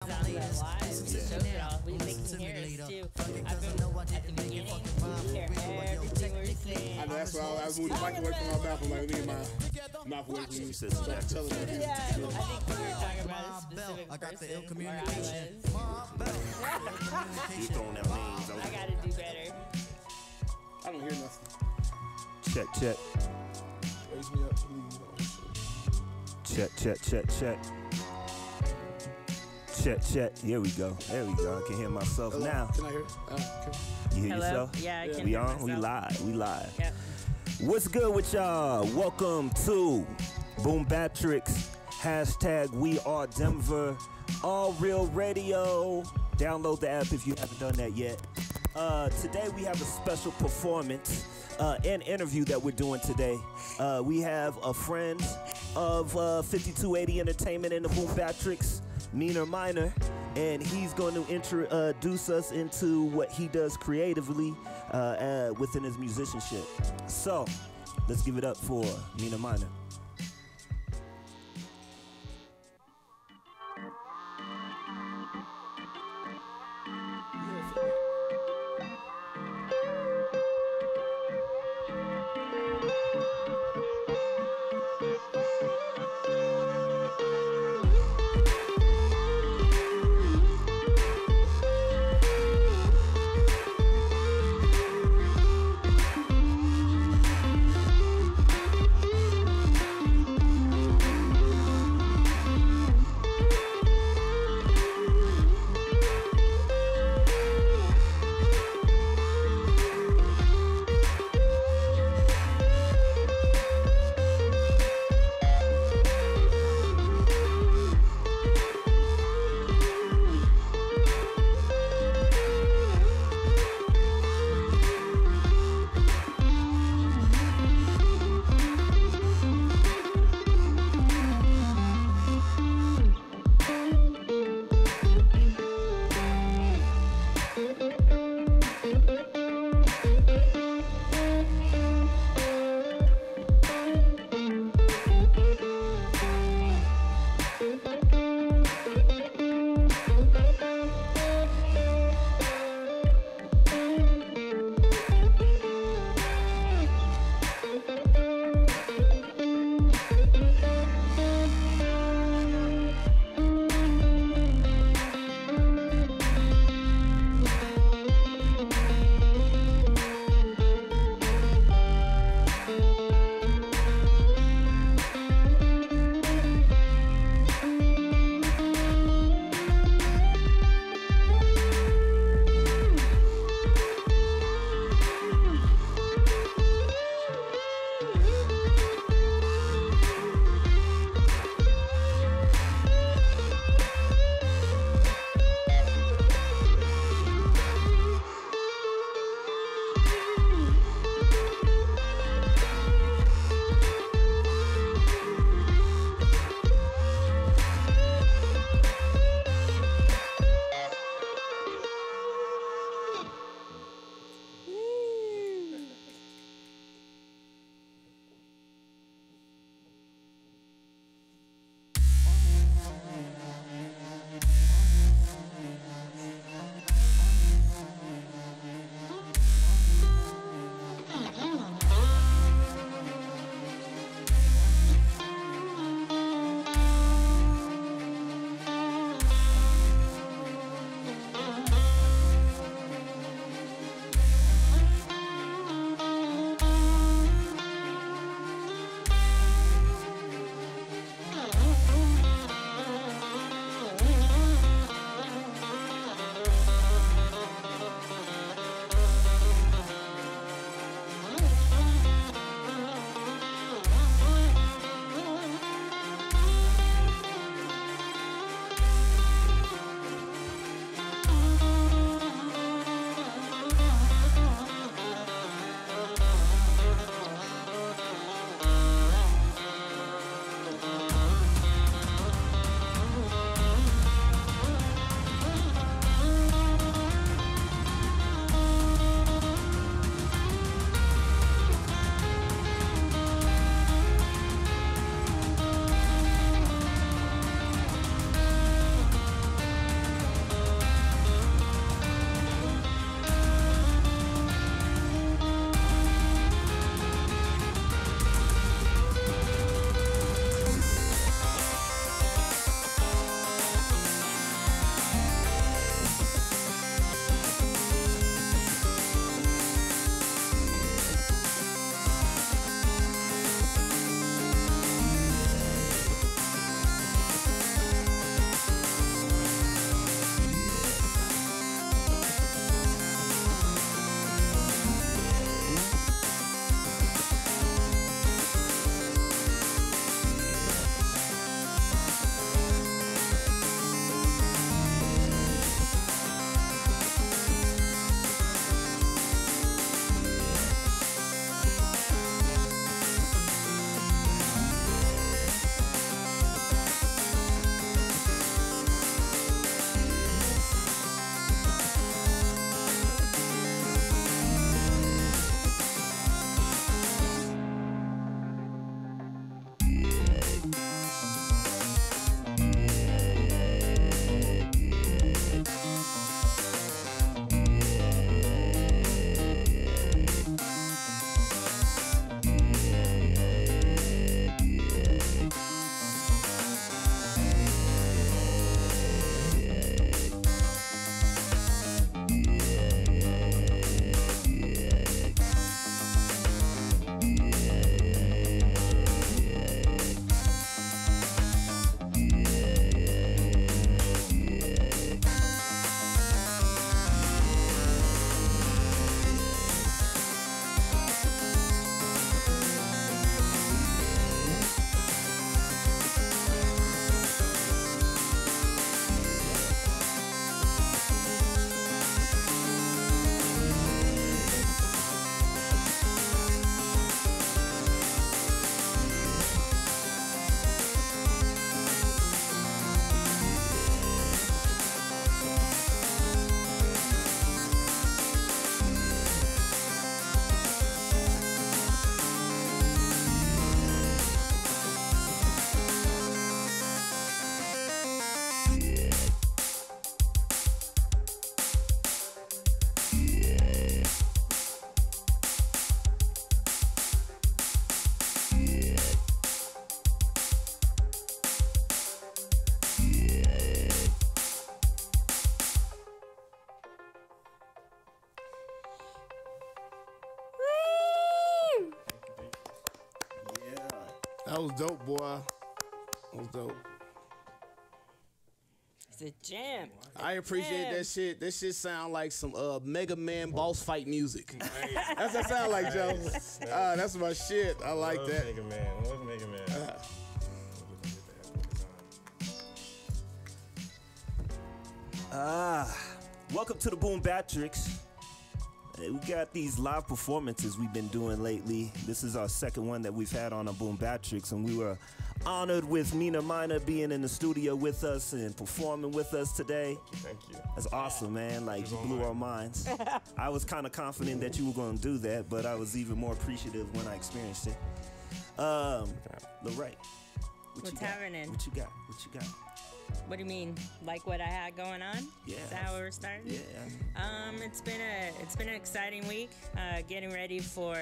We make him hear us too. I've been at the beginning. You hear everything we're saying. I know, that's why I moved the mic away from my mouth. I'm like, leave my mouth away from you. So I'm telling you. Yeah, I think we were talking about a specific person where I was. You throwing them names over. I gotta do better. I don't hear nothing. Check. Raise me up, please. Check. Here we go. There we go. I can hear myself Hello? now. Can I hear? Okay. You hear Hello? yourself? Yeah, I can We hear on? We myself. live. Yep. What's good with y'all? Welcome to BoomBapTricks. Hashtag We Are Denver. All Real Radio. Download the app if you haven't done that yet. Today we have a special performance and interview that we're doing today. We have a friend of 5280 Entertainment and the BoomBapTricks, Meanr Mynr, and he's going to introduce us into what he does creatively within his musicianship. So, let's give it up for Meanr Mynr. That was dope, boy. That was dope. It's a jam. I appreciate that shit. That shit sound like some Mega Man boss fight music. That's what that sound like, Joe. That's my shit. I like that. Mega Man. Love Mega Man. Welcome to the BoomBapTricks. We got these live performances we've been doing lately. This is our second one that we've had on a BoomBapTricks, and we were honored with Meanr Mynr being in the studio with us and performing with us today. Thank you. That's awesome, man. Like, you blew our minds. I was kind of confident that you were going to do that, but I was even more appreciative when I experienced it. Lorraine, What's happening? What you got? What you got? What do you mean? Like what I had going on? Yeah. Is that how we're starting? Yeah. It's been an exciting week. Getting ready for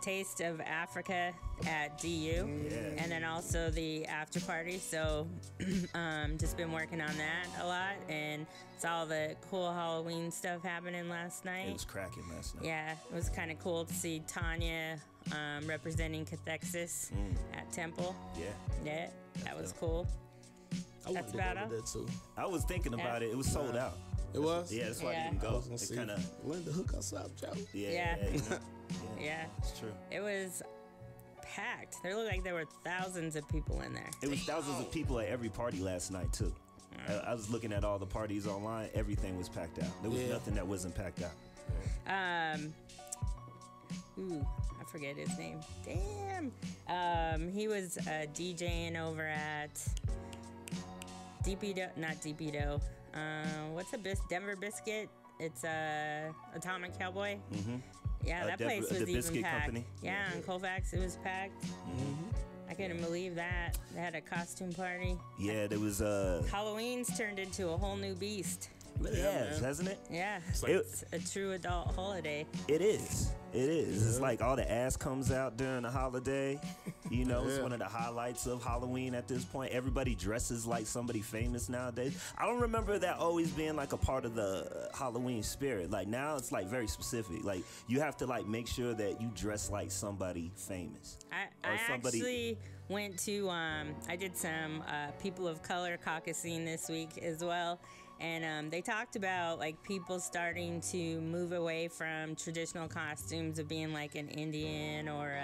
Taste of Africa at DU, and then also the after party. So, just been working on that a lot, and saw the cool Halloween stuff happening last night. It was cracking last night. Yeah, it was kind of cool to see Tanya representing Cathexis at Temple. Yeah, that was cool. That's about all. That too. I was thinking about it. It was sold out. It was? Yeah, that's why I didn't go. It kind of Linda hook us up, Joe. Yeah. Yeah. It's true. It was packed. There looked like there were thousands of people in there. It was thousands of people at every party last night too. I was looking at all the parties online. Everything was packed out. There was nothing that wasn't packed out. I forget his name. Damn. He was DJing over at not DP Dough. What's Denver Biscuit? It's Atomic Cowboy. Mm-hmm. Yeah, that place was even Biscuit packed. Company. Yeah, on Colfax it was packed. I couldn't believe that. They had a costume party. Yeah, there was Halloween's turned into a whole new beast. It has, hasn't it? Yeah, Like, it's a true adult holiday. It is. It is. It's like all the ass comes out during the holiday. You know, it's one of the highlights of Halloween at this point. Everybody dresses like somebody famous nowadays. I don't remember that always being like a part of the Halloween spirit. Like now it's like very specific. Like you have to like make sure that you dress like somebody famous. I actually went to, I did some people of color caucusing this week as well. And they talked about like people starting to move away from traditional costumes of being like an Indian or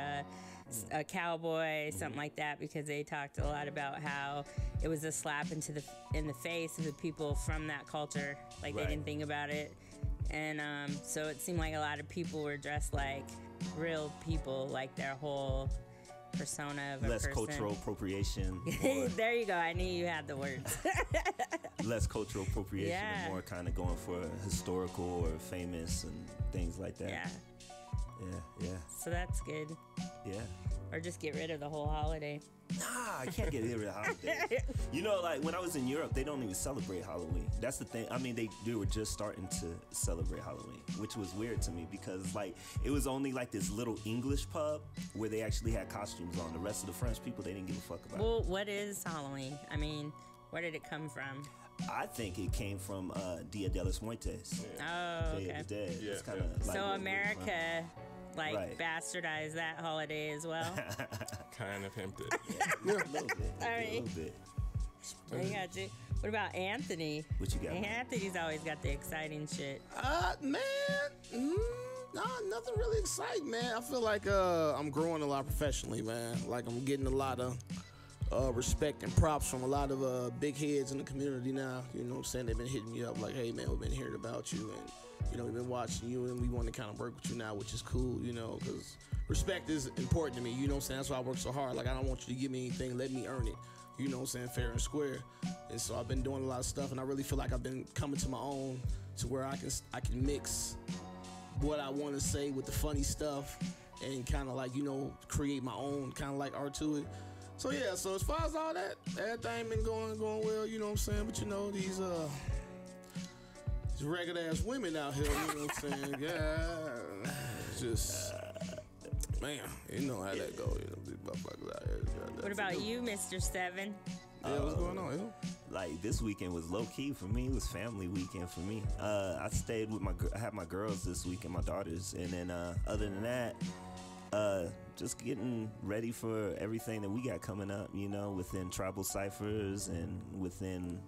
a cowboy, something like that, because they talked a lot about how it was a slap in the face of the people from that culture. Like they didn't think about it. And so it seemed like a lot of people were dressed like real people, like their whole persona of a less person. cultural appropriation. There you go. I knew you had the words. Less cultural appropriation and more kind of going for historical or famous and things like that. Yeah. So that's good. Yeah. Or just get rid of the whole holiday. Nah, I can't get rid of the holiday. You know, like when I was in Europe, they don't even celebrate Halloween. That's the thing. I mean, they were just starting to celebrate Halloween, which was weird to me because like it was only like this little English pub where they actually had costumes on. The rest of the French people, they didn't give a fuck about. Well, what is Halloween? I mean, where did it come from? I think it came from Dia de los Muertos. Oh, okay. Day of the Dead. Yeah, It's kind of like so where America, bastardized that holiday as well. Kind of pimped it. a little bit. All right. A little bit. I got you. What about Anthony? What you got? Man? Anthony's always got the exciting shit. Man, nothing really exciting, man. I feel like I'm growing a lot professionally, man. Like I'm getting a lot of respect and props from a lot of big heads in the community now. You know what I'm saying? They've been hitting me up like, hey, man, we've been hearing about you, and, you know, we've been watching you, and we want to kind of work with you now, which is cool, you know, because respect is important to me, you know what I'm saying? That's why I work so hard. Like, I don't want you to give me anything. Let me earn it, you know what I'm saying, fair and square. And so I've been doing a lot of stuff, and I really feel like I've been coming to my own to where I can mix what I want to say with the funny stuff and kind of like, you know, create my own kind of like art to it. So yeah, so as far as all that, everything been going well, you know what I'm saying? But you know, these regular ass women out here, you know what I'm saying? Yeah, just man, you know how that go, you know, these motherfuckers out here. What about you, Mr. Seven? Yeah, what's going on, yo? Like this weekend was low key for me. It was family weekend for me. I stayed with I had my girls this week and my daughters, and then other than that, just getting ready for everything that we got coming up, you know, within tribal ciphers and within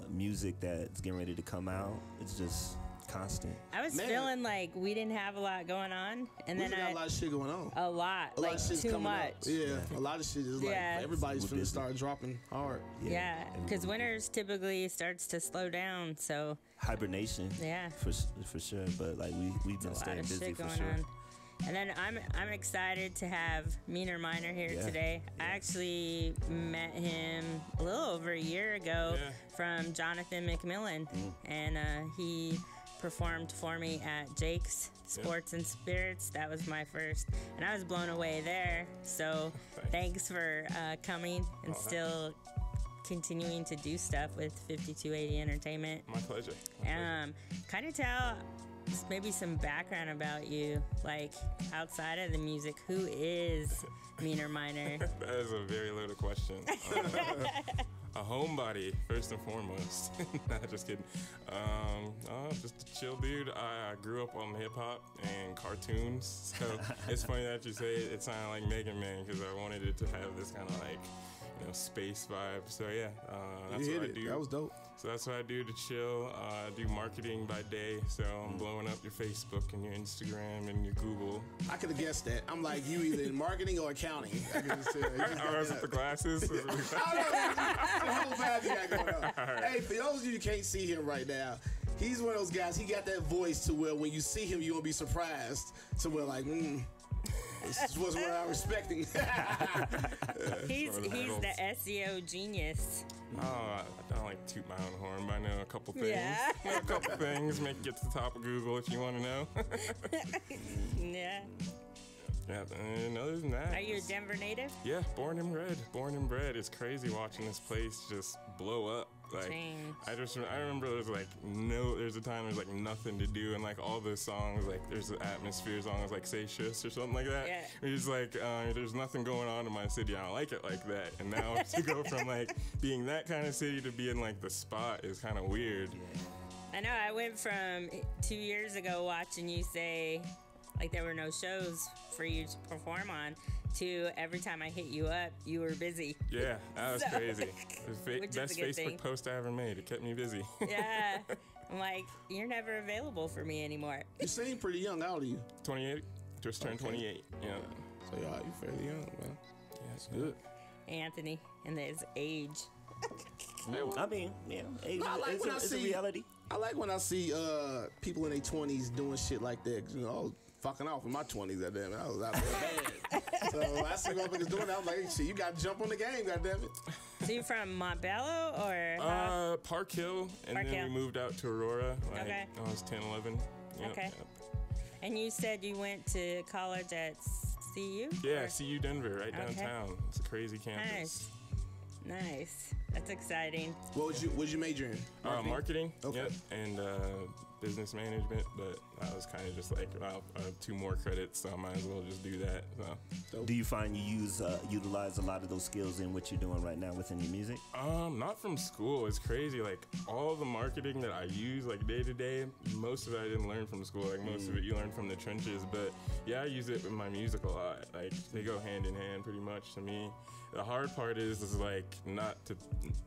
music that's getting ready to come out. It's just constant. I was feeling like we didn't have a lot going on, and then got a lot of shit going on. A lot, A lot of shit's too coming much. up. Yeah, a lot of shit is like everybody's finna start dropping hard. Yeah, because winters typically starts to slow down, so hibernation. Yeah, for sure. But like we've been staying busy for sure. On. And then I'm excited to have Meanr Mynr here today. I actually met him a little over a year ago from Jonathan McMillan, and he performed for me at Jake's Sports and Spirits. That was my first, and I was blown away there. So thanks for coming and still continuing to do stuff with 5280 Entertainment. My pleasure. Kind of tell maybe some background about you, like outside of the music. Who is Meanr Mynr? That is a very loaded question. A homebody, first and foremost. Nah, just kidding. Just a chill dude. I grew up on hip hop and cartoons, so it's funny that you say it sounded like Mega Man, because I wanted it to have this kind of like, you know, space vibe. So yeah, that's what I do. That was dope. So that's what I do to chill. I do marketing by day, so I'm blowing up your Facebook and your Instagram and your Google. I could have guessed that. I'm like, you either in marketing or accounting. I can just tell. I was with the glasses. I don't know. It's a whole vibe you got going on. Right. Hey, for those of you who can't see him right now, he's one of those guys. He got that voice to where when you see him, you're gonna be surprised. To where like, this was what I'm respecting. He's the SEO genius. Oh, I don't like toot my own horn, but I know a couple things. Yeah. Know a couple things. Make it get to the top of Google if you want to know. Yeah. Yeah, and other than that. Are you a Denver native? Yeah, born and bred. It's crazy watching this place just blow up. Like, I remember there's a time there's like nothing to do, and like all the songs, like there's an atmosphere songs like Say Shush or something like that. Yeah. It's like there's nothing going on in my city. I don't like it like that. And now to go from like being that kind of city to being like the spot is kind of weird. I know. I went from 2 years ago watching you say like there were no shows for you to perform on, to every time I hit you up, you were busy. Yeah, that was crazy. The best Facebook thing. post I ever made. It kept me busy. Yeah. I'm like, you're never available for me anymore. You seem pretty young. How old are you? 28. Just turned 28. Yeah. So you're fairly young, man. Yeah, it's good. Anthony and his age. I mean, yeah, age is a reality. I like when I see people in their 20s doing shit like that. You know, I was fucking off in my 20s, goddamn it. I was out there bad. So I see motherfuckers doing that. I'm like, hey, shit, you got to jump on the game, goddamn it. So you're from Montbello or? Park Hill, and Park then Hill. we moved out to Aurora. Like, Okay. I was 10, 11. Yep, Okay. Yep. And you said you went to college at CU? Yeah, Or- CU Denver, right Okay. downtown. It's a crazy campus. Nice. That's exciting. What was you major in? Marketing. Okay. Yep, and business management, but I was kind of just like, well, I have 2 more credits, so I might as well just do that. So. Do you find you utilize a lot of those skills in what you're doing right now within your music? Not from school. It's crazy. Like all the marketing that I use, like day to day, most of it I didn't learn from school. Like most of it you learn from the trenches. But yeah, I use it in my music a lot. Like they go hand in hand pretty much to me. The hard part is like not to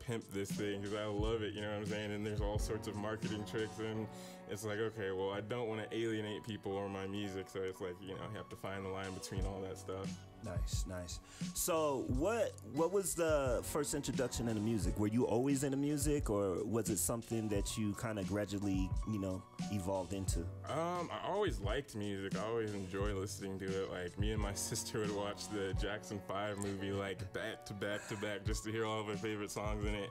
pimp this thing because I love it. You know what I'm saying? And there's all sorts of marketing tricks, and it's like, okay, well, I don't want to alienate people or my music, so it's like, you know, you have to find the line between all that stuff. Nice. So what was the first introduction into music? Were you always into music, or was it something that you kind of gradually, you know, evolved into? I always liked music. I always enjoy listening to it. Like me and my sister would watch the Jackson 5 movie like back to back to back just to hear all of our favorite songs in it.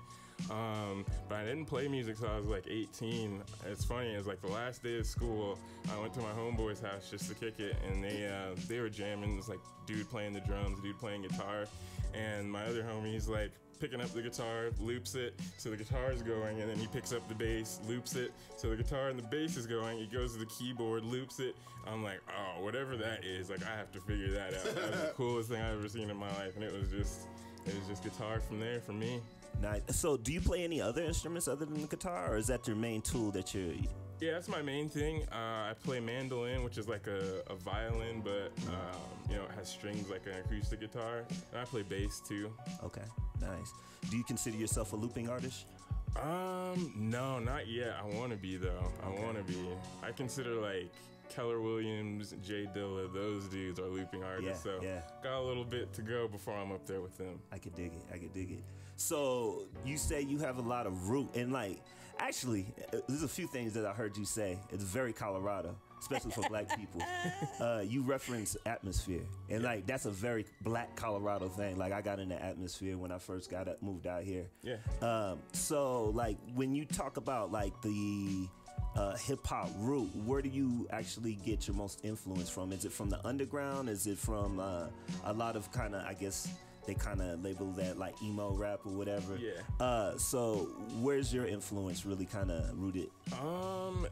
But I didn't play music till I was like 18. It's funny, it was like the last day of school, I went to my homeboy's house just to kick it, and they were jamming. It was like dude playing the drums, dude playing guitar, and my other homie's like picking up the guitar, loops it, so the guitar's going, and then he picks up the bass, loops it, so the guitar and the bass is going, he goes to the keyboard, loops it. I'm like, oh, whatever that is, like I have to figure that out. That was the coolest thing I've ever seen in my life, and it was just guitar from there for me. Nice. So do you play any other instruments other than the guitar, or is that your main tool that you're Yeah, that's my main thing. I play mandolin, which is like a violin, but you know, it has strings like an acoustic guitar. And I play bass too. Okay, nice. Do you consider yourself a looping artist? No, not yet. I want to be though. I want to be. I consider like Keller Williams, Jay Dilla, those dudes are looping artists. Got a little bit to go before I'm up there with them. I could dig it. I could dig it. So you say you have a lot of root, and like, actually, there's a few things that I heard you say. It's very Colorado, especially for black people. You reference atmosphere, and like that's a very black Colorado thing. Like I got into atmosphere when I first moved out here. Yeah. So like when you talk about like the hip hop root, where do you actually get your most influence from? Is it from the underground? Is it from a lot of kind of, I guess they kind of label that like emo rap or whatever? Yeah. So where's your influence really kind of rooted?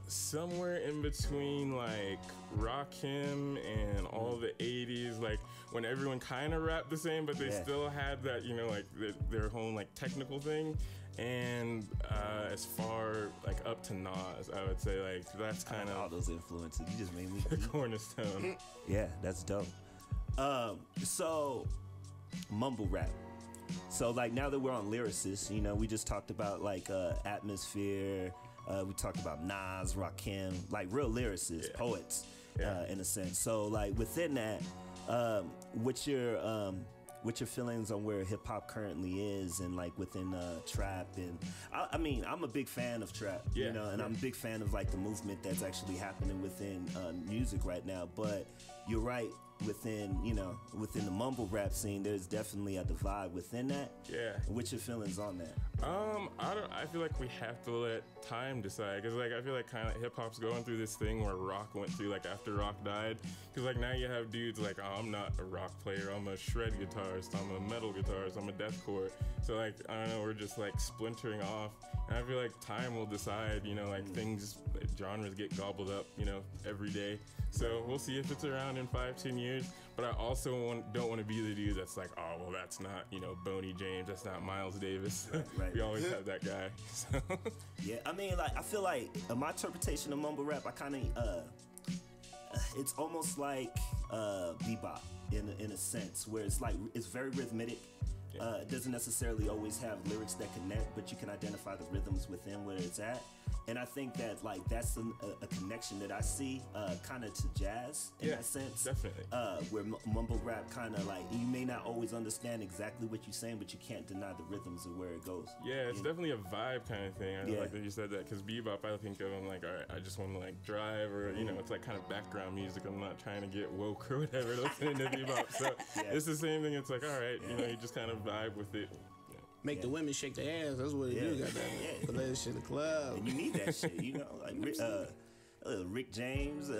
Somewhere in between like Rakim and all the 80s, like when everyone kind of rapped the same, but they still had that, you know, like their whole like technical thing. And as far like up to Nas, I would say like that's kind of all those influences. You just made me the cornerstone. Yeah, that's dope. So mumble rap. So like now that we're on lyricists, you know, we just talked about like atmosphere. We talked about Nas, Rakim, like real lyricists, poets, in a sense. So like within that, what's your feelings on where hip hop currently is, and like within trap? And I mean, I'm a big fan of trap, you know, and I'm a big fan of like the movement that's actually happening within music right now. But you're right, within the mumble rap scene, there's definitely a divide within that. Yeah. What's your feelings on that? I feel like we have to let time decide, because like I feel like kind of hip hop's going through this thing where rock went through like after rock died, because like now you have dudes like, oh, I'm not a rock player, I'm a shred guitarist, I'm a metal guitarist, I'm a deathcore. So like I don't know, we're just like splintering off, and I feel like time will decide. You know, like things, like, genres get gobbled up, you know, every day. So we'll see if it's around in 5-10 years. But I also don't want to be the dude that's like, oh, well, that's not, you know, Boney James, that's not Miles Davis. Right. We always have that guy. So. Yeah, I mean, like, I feel like my interpretation of mumble rap, I kind of, it's almost like bebop in a sense, where it's like, it's very rhythmic. It doesn't necessarily always have lyrics that connect, but you can identify the rhythms within where it's at. And I think that like that's a connection that I see kind of to jazz in that sense. Definitely. Where mumble rap kind of like, you may not always understand exactly what you're saying, but you can't deny the rhythms of where it goes. Yeah, it's definitely a vibe kind of thing. I like that you said that, because bebop, I think of, I'm like, all right, I just want to like drive, or you know, it's like kind of background music. I'm not trying to get woke or whatever listening to bebop. So it's the same thing. It's like, all right, you know, you just kind of vibe with it. Make the women shake their ass. That's what it is. Put that shit in the club. And you need that shit, you know, like Rick James,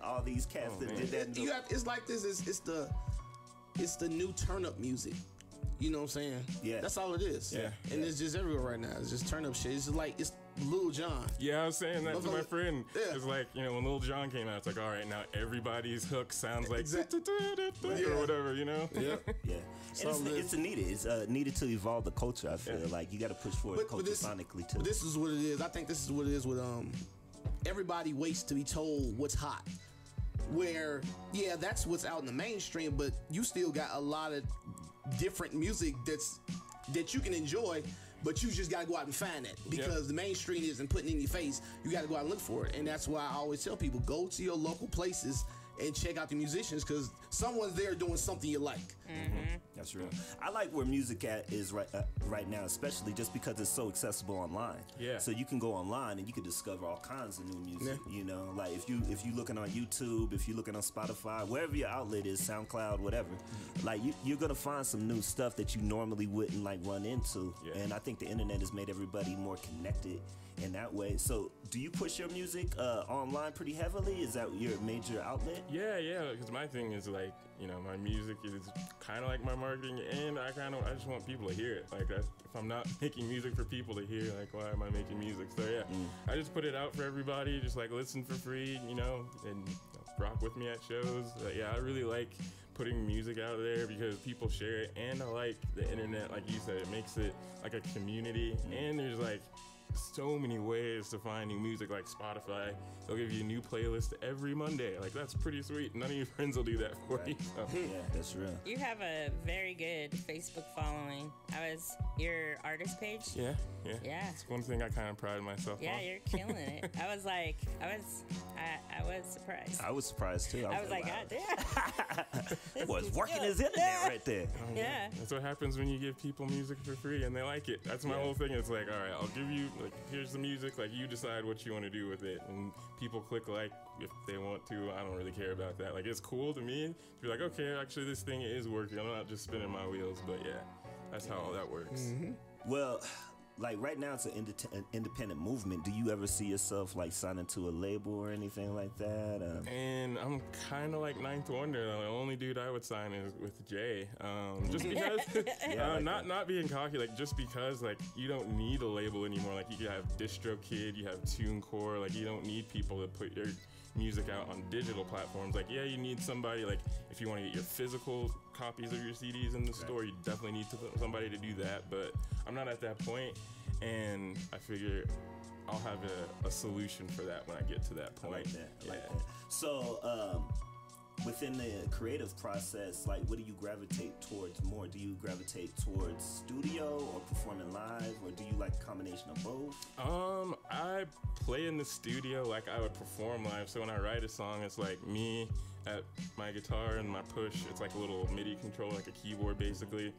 all these cats that did that. It's like this. It's the new turn up music. You know what I'm saying? Yeah. That's all it is. Yeah. And it's just everywhere right now. It's just turn up shit. It's just like, it's Lil Jon. Yeah, I was saying that to my friend. Yeah. It's like, you know, when Lil Jon came out, it's like, all right, now everybody's hook sounds like or whatever, you know? Yeah. Yeah. And it's needed. It's needed to evolve the culture, I feel. Like, you got to push forward culture sonically, too. But this is what it is. I think this is what it is with everybody waits to be told what's hot. Where, yeah, that's what's out in the mainstream, but you still got a lot of different music that you can enjoy, but you just gotta go out and find it, because the mainstream isn't putting it in your face. You gotta go out and look for it. And that's why I always tell people, go to your local places and check out the musicians, because someone's there doing something you like. Mm-hmm. That's real. I like where music is right now, especially just because it's so accessible online. Yeah. So you can go online and you can discover all kinds of new music. You know, like if you looking on YouTube, if you're looking on Spotify, wherever your outlet is, SoundCloud, whatever, like you're gonna find some new stuff that you normally wouldn't like run into. Yeah. And I think the internet has made everybody more connected in that way. So do you push your music online pretty heavily? Is that your major outlet? Yeah, because my thing is like, you know, my music is kind of like my marketing, and I just want people to hear it. Like, if I'm not making music for people to hear, like, why am I making music? So yeah, I just put it out for everybody, just like listen for free, you know, and rock with me at shows. Yeah, I really like putting music out there because people share it, and I like the internet, like you said, it makes it like a community, and there's like, so many ways to find new music, like Spotify. They'll give you a new playlist every Monday. Like, that's pretty sweet. None of your friends will do that for you. So. Yeah, that's real. You have a very good Facebook following. Your artist page? Yeah. Yeah. It's one thing I kind of pride myself on. Yeah, you're killing it. I was surprised. I was surprised too. I was like, wow. God damn. Was working his internet right there. Yeah. That's what happens when you give people music for free and they like it. That's my whole thing. It's like, all right, I'll give you, like, here's the music. Like, you decide what you want to do with it. And people click like if they want to. I don't really care about that. Like, it's cool to me to be like, okay, actually this thing is working. I'm not just spinning my wheels. But yeah, that's how all that works. Mm-hmm. Well, like right now it's an independent movement. Do you ever see yourself like signing to a label or anything like that? And I'm kind of like Ninth Wonder. The only dude I would sign is with Jay. Just because, not being cocky, like just because like you don't need a label anymore. Like you have DistroKid, you have TuneCore. Like you don't need people to put your music out on digital platforms. Like, yeah, you need somebody, like if you want to get your physical copies of your CDs in the store, you definitely need somebody to do that. But I'm not at that point, and I figure I'll have a solution for that when I get to that point. I like that. I like that. So, within the creative process, like, what do you gravitate towards more? Do you gravitate towards studio or performing live, or do you like a combination of both? I play in the studio like I would perform live. So when I write a song, it's like me at my guitar and my push. It's like a little MIDI controller, like a keyboard basically.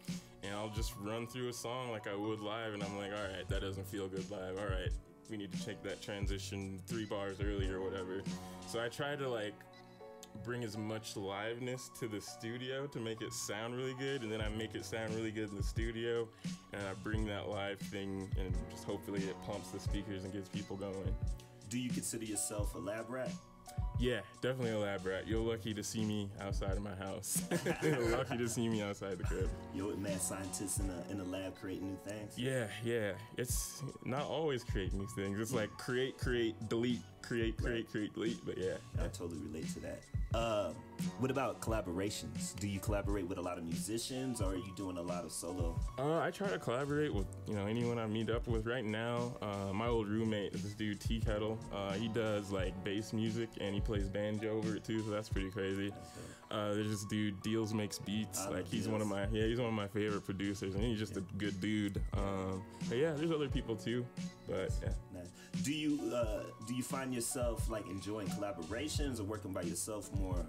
And I'll just run through a song like I would live, and I'm like, all right, that doesn't feel good live. All right, we need to take that transition 3 bars earlier or whatever. So I try to like bring as much liveness to the studio to make it sound really good, and then I make it sound really good in the studio, and I bring that live thing, and just hopefully it pumps the speakers and gets people going. Do you consider yourself a lab rat? Yeah, definitely a lab rat. You're lucky to see me outside of my house. You're lucky to see me outside the crib. You're a mad scientist in the lab creating new things? Yeah. It's not always creating new things. It's like create, delete, create, delete. But yeah. I totally relate to that. What about collaborations? Do you collaborate with a lot of musicians, or are you doing a lot of solo? I try to collaborate with anyone I meet up with. Right now, my old roommate is this dude T Kettle. He does like bass music and he plays banjo over it too, so that's pretty crazy. There's this dude Deals Makes Beats. Like he's one of my favorite producers, and he's just a good dude. But yeah, there's other people too. But yeah. Nice. Do you find yourself like enjoying collaborations or working by yourself more?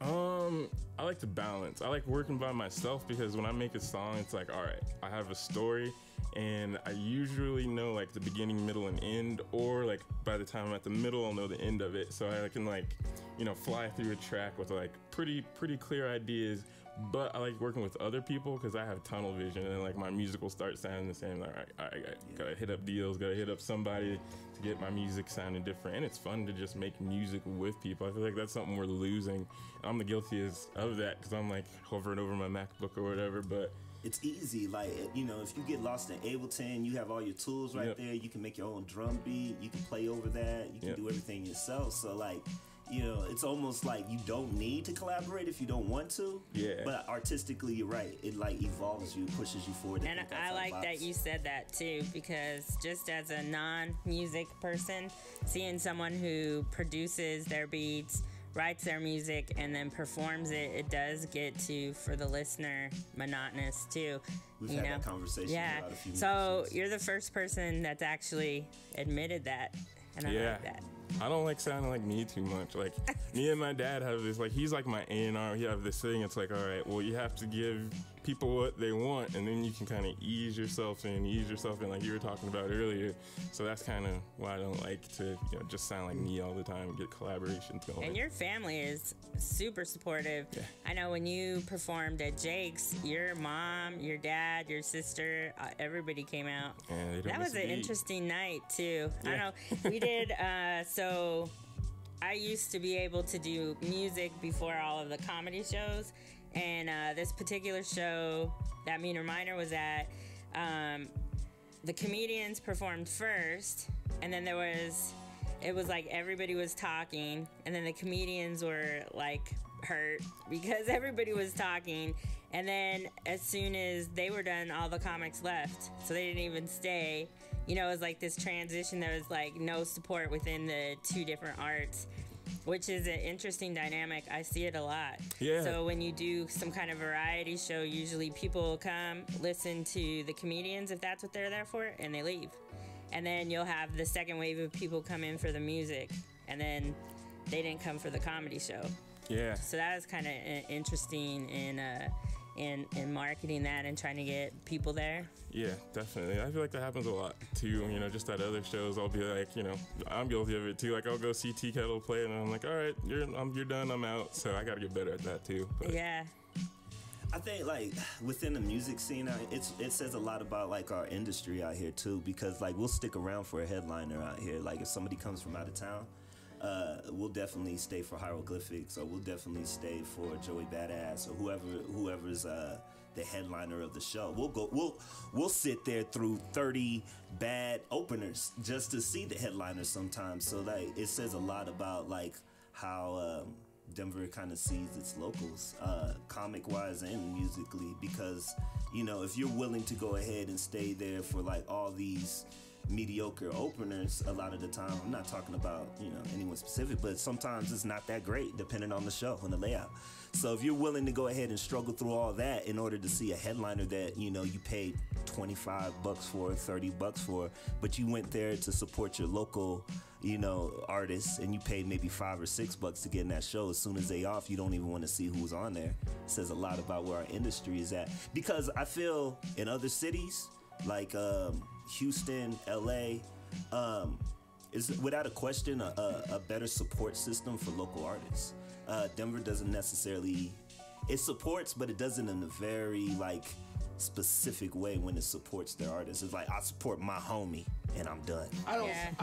I like to balance. I like working by myself because when I make a song, it's like, all right, I have a story, and I usually know like the beginning, middle, and end, or like by the time I'm at the middle, I'll know the end of it. So I can like, fly through a track with like pretty clear ideas. But I like working with other people because I have tunnel vision, and like my music will start sounding the same. Like, all right, gotta hit up Deals, gotta hit up somebody to get my music sounding different. And it's fun to just make music with people. I feel like that's something we're losing. I'm the guiltiest of that because I'm like hovering over my MacBook or whatever. But it's easy. Like, if you get lost in Ableton, you have all your tools right there. You can make your own drum beat. You can play over that. You can do everything yourself. So like, it's almost like you don't need to collaborate if you don't want to. Yeah. But artistically, you're right. It like evolves you, pushes you forward. And I like that you said that too, because just as a non-music person, seeing someone who produces their beats, writes their music, and then performs it, it does get to, for the listener, monotonous too. We've had that conversation about a few So you're the first person that's actually admitted that, and I like that. I don't like sounding like me too much. Like, me and my dad have this, like, he's like my A&R. We have this thing. It's like, all right, well, you have to give people what they want, and then you can kind of ease yourself in, like you were talking about earlier. So that's kind of why I don't like to, just sound like me all the time and get collaborations going. And your family is super supportive. Yeah. I know when you performed at Jake's, your mom, your dad, your sister, everybody came out. That was an interesting night, too. Yeah. I know. We did, so I used to be able to do music before all of the comedy shows. And this particular show that Meanr Mynr was at, the comedians performed first, and then it was like everybody was talking, and then the comedians were like hurt because everybody was talking, and then as soon as they were done, all the comics left, so they didn't even stay, you know, it was like this transition. There was like no support within the two different arts, which is an interesting dynamic. I see it a lot. Yeah. So when you do some kind of variety show, usually people will come listen to the comedians if that's what they're there for, and they leave. And then you'll have the second wave of people come in for the music, and then they didn't come for the comedy show. Yeah. So that was kind of interesting in marketing that and trying to get people there. Yeah, definitely. I feel like that happens a lot too. You know, just at other shows, I'll be like, you know, I'm guilty of it too. Like, I'll go see Tea Kettle play, and I'm like, all right, you're done, I'm out. So I got to get better at that too. But. Yeah. I think like within the music scene, it says a lot about like our industry out here too, because like we'll stick around for a headliner out here. Like if somebody comes from out of town, we'll definitely stay for Hieroglyphics, or we'll definitely stay for Joey Badass, or whoever's the headliner of the show. We'll sit there through 30 bad openers just to see the headliner sometimes. So like it says a lot about like how Denver kind of sees its locals, comic-wise and musically, because, you know, if you're willing to go ahead and stay there for like all these mediocre openers, a lot of the time, I'm not talking about, you know, anyone specific, but sometimes it's not that great depending on the show and the layout. So if you're willing to go ahead and struggle through all that in order to see a headliner that, you know, you paid $25 for, $30 for, but you went there to support your local, you know, artists, and you paid maybe $5 or $6 to get in that show. As soon as they off, you don't even want to see who's on there. It says a lot about where our industry is at, because I feel in other cities like Houston, LA, is without a question a better support system for local artists. Denver doesn't necessarily, it supports, but it doesn't in a very like specific way when it supports their artists. It's like, I support my homie and I'm done. I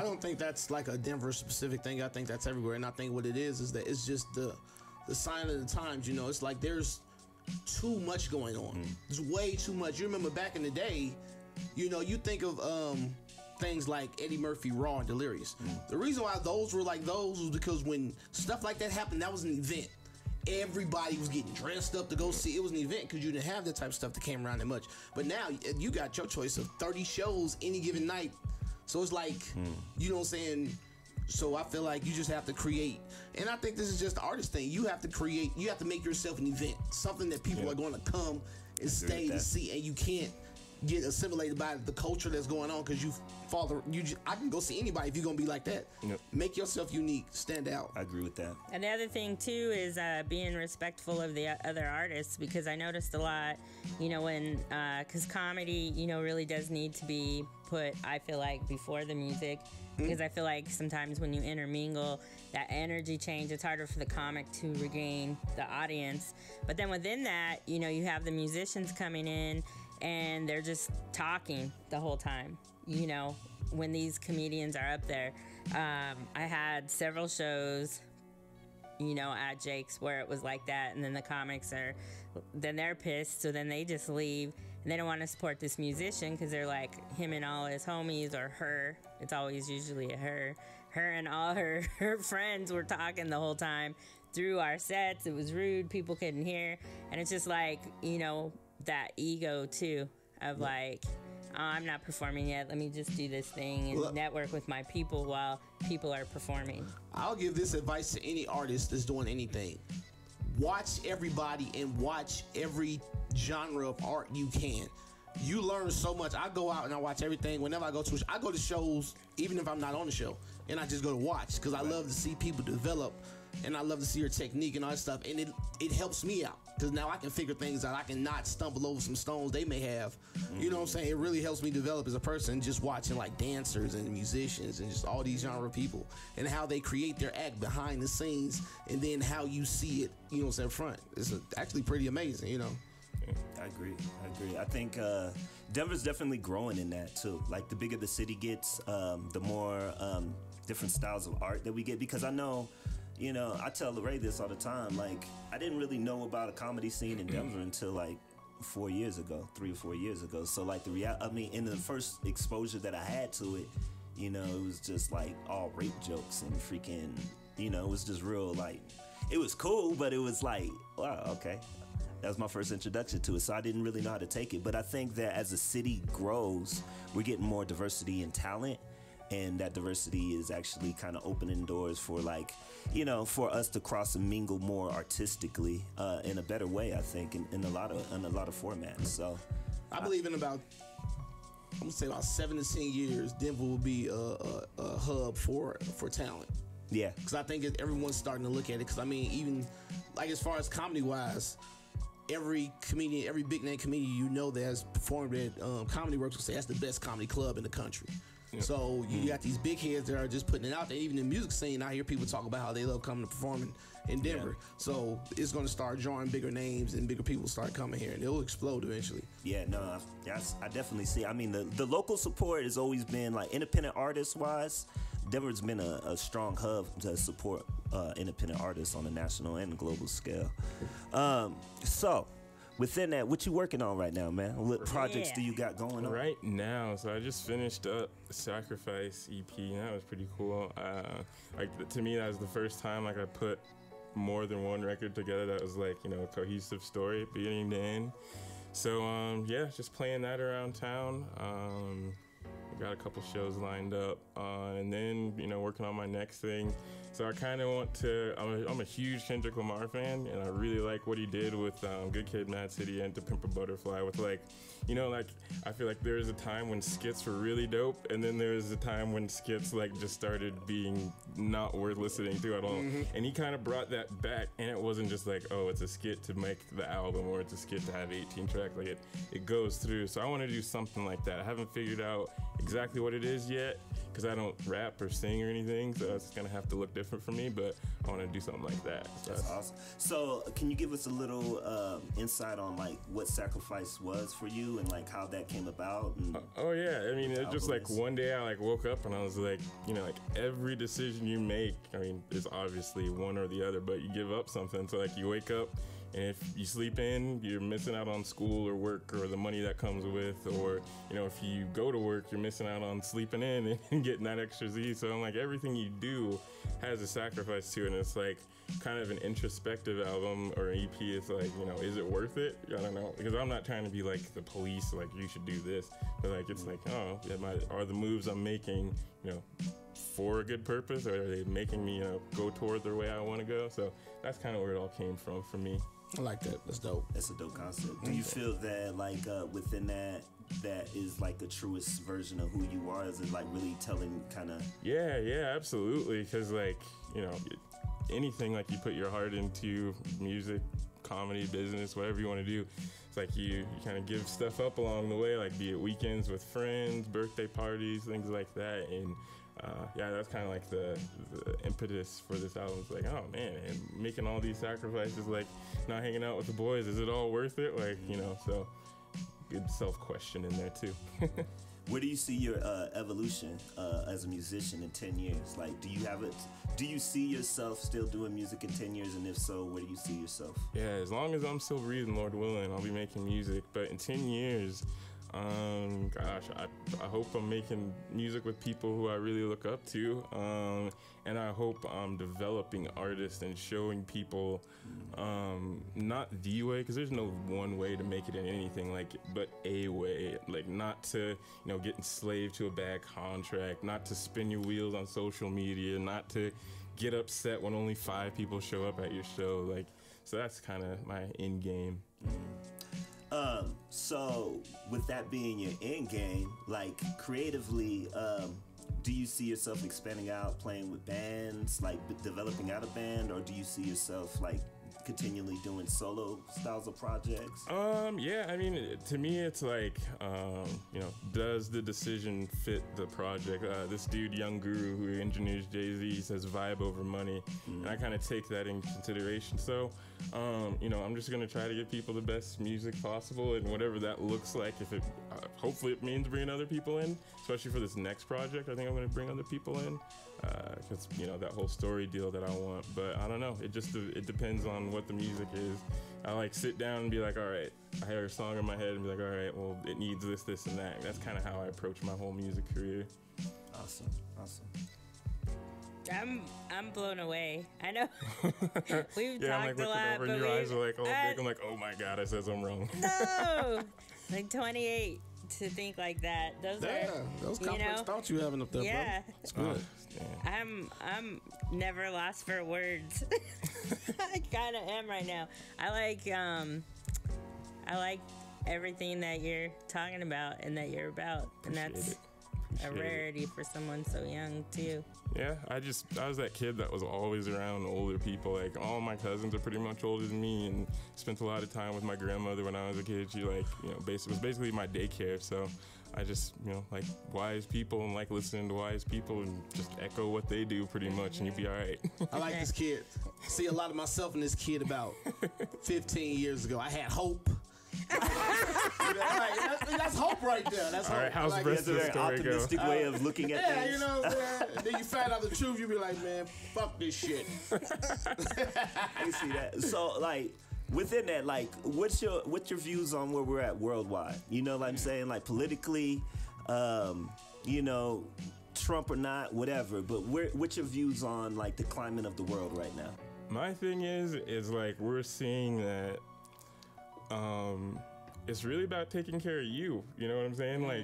don't think that's like a Denver specific thing. I think that's everywhere, and I think what it is that it's just the sign of the times. You know, it's like there's too much going on. There's way too much. You remember back in the day, you know, you think of things like Eddie Murphy, Raw, and Delirious. The reason why those were like those was because when stuff like that happened, that was an event. Everybody was getting dressed up to go see. It was an event because you didn't have that type of stuff that came around that much. But now you got your choice of 30 shows any given night. So it's like, you know what I'm saying? So I feel like you just have to create. And I think this is just the artist thing. You have to create, you have to make yourself an event. Something that people are going to come and stay to see. And you can't get assimilated by the culture that's going on, because I can go see anybody if you're gonna be like that. Make yourself unique, stand out. I agree with that. And the other thing too is being respectful of the other artists, because I noticed a lot, you know, when because comedy, you know, really does need to be put, I feel like, before the music, because I feel like sometimes when you intermingle, that energy change, it's harder for the comic to regain the audience. But then within that, you know, you have the musicians coming in and they're just talking the whole time, you know, when these comedians are up there. I had several shows, you know, at Jake's where it was like that, and then the comics then they're pissed, so then they just leave, and they don't want to support this musician because they're like, him and all his homies, or her, it's always usually a her and all her friends were talking the whole time through our sets. It was rude, people couldn't hear, and it's just like, you know, that ego too of like, oh, I'm not performing yet, let me just do this thing and network with my people while people are performing. I'll give this advice to any artist that's doing anything. Watch everybody and watch every genre of art you can. You learn so much. I go out and I watch everything. Whenever I go to shows, even if I'm not on the show, and I just go to watch, because I love to see people develop, and I love to see your technique and all that stuff, and it helps me out, because now I can figure things out. I can not stumble over some stones they may have. You know what I'm saying? It really helps me develop as a person, just watching like dancers and musicians and just all these genre people and how they create their act behind the scenes, and then how you see it, you know what I'm saying, front. It's actually pretty amazing, you know. I agree. I think Denver's definitely growing in that too. Like the bigger the city gets, the more different styles of art that we get, because I know, you know, I tell Lorraine this all the time, like, I didn't really know about a comedy scene in Denver until like 3 or 4 years ago. So like in the first exposure that I had to it, you know, it was just like all rape jokes and freaking, you know, it was just real, like, it was cool, but it was like, wow, okay. That was my first introduction to it, so I didn't really know how to take it. But I think that as the city grows, we're getting more diversity in talent, and that diversity is actually kind of opening doors for, like, you know, for us to cross and mingle more artistically in a better way. I think in a lot of formats. So I believe in about, I'm gonna say about 7 to 10 years, Denver will be a hub for talent. Yeah, because I think everyone's starting to look at it. Because I mean, even like as far as comedy wise, every comedian, every big name comedian you know that has performed at Comedy Works will say that's the best comedy club in the country. Yeah. So you got these big heads that are just putting it out there. Even in the music scene, I hear people talk about how they love coming to performing in Denver. Yeah. So it's going to start drawing bigger names, and bigger people start coming here, and it'll explode eventually. Yeah, no, I definitely see. I mean, the local support has always been, like, independent artist wise. Denver's been a strong hub to support independent artists on a national and global scale. So, within that, what you working on right now, man? What projects do you got going on? Right now, so I just finished up the Sacrifice EP, and that was pretty cool. Like, to me, that was the first time, like, I put more than one record together that was, like, you know, a cohesive story, beginning to end. So, yeah, just playing that around town. Got a couple shows lined up, and then, you know, working on my next thing. So I kind of want to, I'm a huge Kendrick Lamar fan, and I really like what he did with Good Kid, Mad City, and To Pimp a Butterfly with, like, you know, like, I feel like there was a time when skits were really dope, and then there was a time when skits, like, just started being not worth listening to at all. Mm-hmm. And he kind of brought that back, and it wasn't just like, oh, it's a skit to make the album, or it's a skit to have 18 tracks. Like, it goes through. So I want to do something like that. I haven't figured out exactly what it is yet, because I don't rap or sing or anything, so it's gonna have to look different for me, but I want to do something like that. So that's awesome. So can you give us a little insight on, like, what Sacrifice was for you and, like, how that came about? And oh yeah, I mean, it's just like one day I, like, woke up and I was like, you know, like, every decision you make, I mean, it's obviously one or the other, but you give up something. So, like, you wake up, and if you sleep in, you're missing out on school or work or the money that comes with, or, you know, if you go to work, you're missing out on sleeping in and getting that extra Z. So I'm like, everything you do has a sacrifice to it, and it's like kind of an introspective album or an EP. It's like, you know, is it worth it? I don't know, because I'm not trying to be like the police, like, you should do this, but, like, it's like, oh, are the moves I'm making, you know, for a good purpose, or are they making me, you know, go toward the way I want to go? So that's kind of where it all came from for me. I like that. That's dope. That's a dope concept. Do you feel that, like, within that is, like, the truest version of who you are? Is it, like, really telling kind of? Yeah, absolutely. Because, like, you know, anything, like, you put your heart into, music, comedy, business, whatever you want to do, it's like you kind of give stuff up along the way, like, be it weekends with friends, birthday parties, things like that. And yeah, that's kind of like the impetus for this album. It's like, oh man, and making all these sacrifices, like not hanging out with the boys, is it all worth it? Like, you know, so good self-question in there too. Where do you see your evolution as a musician in 10 years? Like, do you see yourself still doing music in 10 years? And if so, where do you see yourself? Yeah, as long as I'm still breathing, Lord willing, I'll be making music. But in 10 years, gosh, I hope I'm making music with people who I really look up to, and I hope I'm developing artists and showing people not the way, because there's no one way to make it in anything, like, but a way, like, not to, you know, get enslaved to a bad contract, not to spin your wheels on social media, not to get upset when only 5 people show up at your show, like, so that's kind of my end game. So with that being your end game, like, creatively, do you see yourself expanding out, playing with bands, like developing out a band, or do you see yourself, like, continually doing solo styles of projects? Yeah, I mean, to me, it's like, you know, does the decision fit the project? This dude, Young Guru, who engineers Jay-Z, says vibe over money, and I kind of take that in consideration. So, you know, I'm just gonna try to give people the best music possible, and whatever that looks like, if it, hopefully it means bringing other people in, especially for this next project, I think I'm gonna bring other people in, because, you know, that whole story deal that I want, but I don't know, it depends on what the music is. I, like, sit down and be like, all right, I hear a song in my head and be like, all right, well, it needs this, this, and that. That's kind of how I approach my whole music career. Awesome. I'm blown away. I know. We've Yeah, I'm like talked a looking lot, over but and your eyes are like all big. I'm like, oh my God, I said something wrong. no, like 28 to think like that. Those complex thoughts you having up there, yeah. bro. It's good. I'm never lost for words. I kind of am right now. I like everything that you're talking about and that you're about, and that's a rarity for someone so young too. Yeah, I was that kid that was always around older people. Like, all my cousins are pretty much older than me, and spent a lot of time with my grandmother when I was a kid. She was basically my daycare. So I just, like wise people and like listening to wise people and just echo what they do pretty much, and you'll be all right. I like this kid. See a lot of myself in this kid about 15 years ago. I had hope. That's hope right there. That's all hope. right, how's the rest of the story go? Optimistic way of looking at things. You know what I'm saying? Then you find out the truth, you be like, man, fuck this shit. You see that? So, like, within that, like, what's your views on where we're at worldwide? You know what I'm saying? Like, politically, Trump or not, whatever. But what's your views on, like, the climate of the world right now? My thing is like, we're seeing that it's really about taking care of you. You know what I'm saying? Like,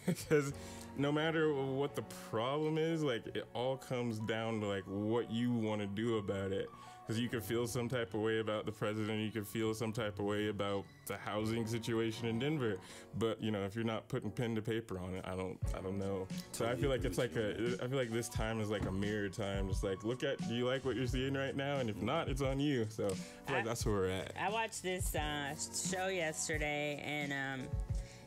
because no matter what the problem is, like, it all comes down to like what you want to do about it. Because you could feel some type of way about the president, you could feel some type of way about the housing situation in Denver, but if you're not putting pen to paper on it, I don't know. So I feel like I feel like this time is like a mirror time. Just like, do you like what you're seeing right now? And if not, it's on you. So I feel like that's where we're at. I watched this show yesterday, and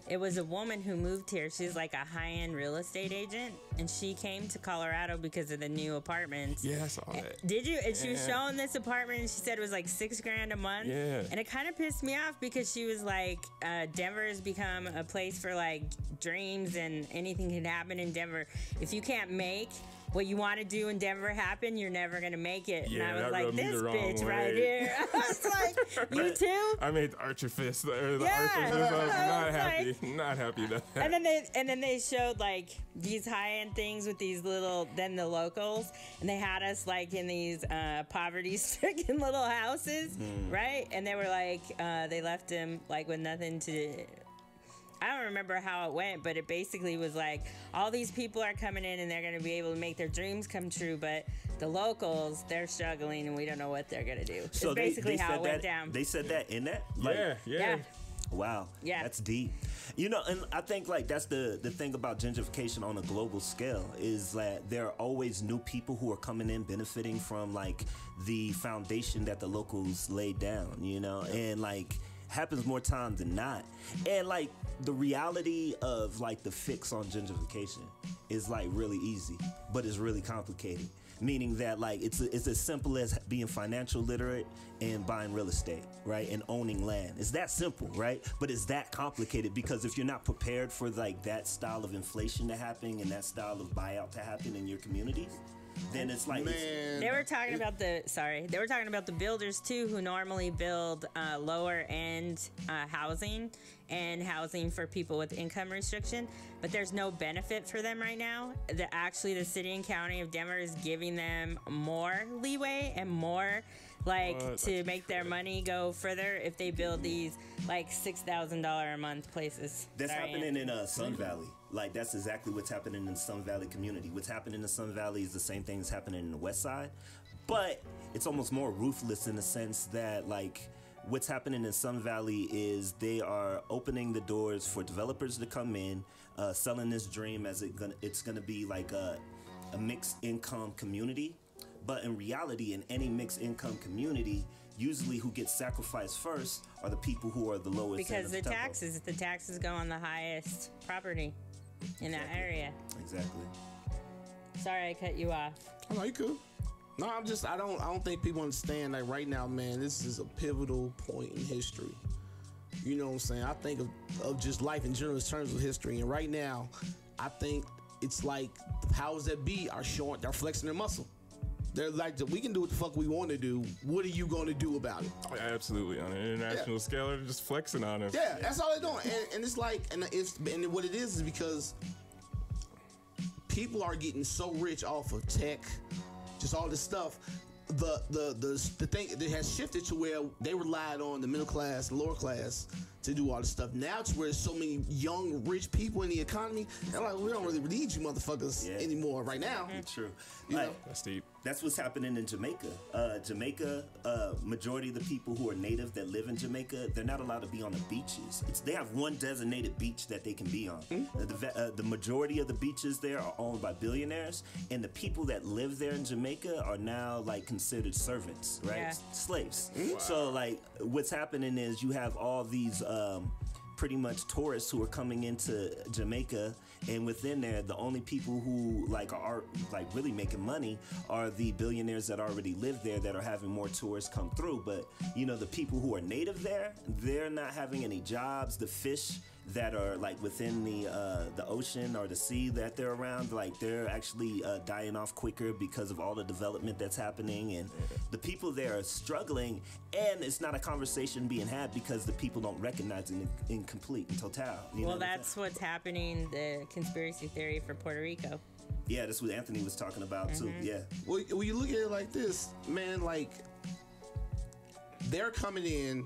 it was a woman who moved here. She's like a high-end real estate agent, and she came to Colorado because of the new apartments. Yeah, I saw that. Did you? And she was showing this apartment, and she said it was like $6,000 a month. Yeah. And it kind of pissed me off because she was like, Denver has become a place for like dreams, and anything can happen in Denver. If you can't make what you want to do in Denver happen, you're never going to make it. Yeah, and I was that like, rubbed me this the wrong bitch way. right here. I was like, you too? I made the Archer fist. Archer fist. Yeah. I was I not was happy. Not happy about that. And then they showed like these high-end things with these the locals, and they had us like in these poverty-stricken little houses, right? And they were like, they left him like with nothing to. I don't remember how it went, but it basically was like, all these people are coming in and they're going to be able to make their dreams come true, but the locals, they're struggling and we don't know what they're going to do. So it's basically how it went down. They said that in that? Yeah. Wow. Yeah. That's deep. And I think like that's the thing about gentrification on a global scale is that there are always new people who are coming in benefiting from like the foundation that the locals laid down, and like happens more times than not. And like the reality of like the fix on gentrification is like really easy, but it's really complicated. Meaning that like it's as simple as being financial literate and buying real estate, right? And owning land. It's that simple, right? But it's that complicated because if you're not prepared for like that style of inflation to happen and that style of buyout to happen in your communities, then it's like they were talking about the builders too, who normally build lower end housing and housing for people with income restriction, but there's no benefit for them right now. The city and county of Denver is giving them more leeway and more to make their money go further if they build these like $6,000 a month places. That's happening in Sun Valley. Like that's exactly what's happening in the Sun Valley community. What's happening in the Sun Valley is the same thing that's happening in the West Side, but it's almost more ruthless in the sense that like what's happening in Sun Valley is they are opening the doors for developers to come in, selling this dream as it's gonna be like a mixed income community. But in reality, in any mixed income community, usually who gets sacrificed first are the people who are the lowest. Because the taxes go on the highest property in that area. Exactly. Sorry I cut you off. Oh, you cool. No, I don't think people understand that right now, man, this is a pivotal point in history. You know what I'm saying? I think of just life in general in terms of history. And right now, I think it's like the powers that be are flexing their muscle. They're like, we can do what the fuck we want to do. What are you going to do about it? Oh, yeah, absolutely. On an international scale, they're just flexing on us. Yeah, that's all they're doing. And it's like, and what it is because people are getting so rich off of tech, just all this stuff. The thing that has shifted to where they relied on the middle class, lower class to do all this stuff. Now it's where there's so many young, rich people in the economy, and like we don't really need you motherfuckers anymore right now. True. You know? That's deep. That's what's happening in Jamaica. Majority of the people who are native that live in Jamaica, they're not allowed to be on the beaches. They have one designated beach that they can be on. The majority of the beaches there are owned by billionaires, and the people that live there in Jamaica are now like considered servants, right? Yeah. Slaves. So like what's happening is you have all these pretty much tourists who are coming into Jamaica, and within there, the only people who are really making money are the billionaires that already live there that are having more tourists come through. But you know, the people who are native there, they're not having any jobs. The fish that are like within the ocean or the sea that they're around, like they're actually dying off quicker because of all the development that's happening, and the people there are struggling, and it's not a conversation being had because the people don't recognize it in complete and total. Well, that's what's happening, the conspiracy theory for Puerto Rico. Yeah, that's what Anthony was talking about too. Yeah. Well, when you look at it like this, man, like they're coming in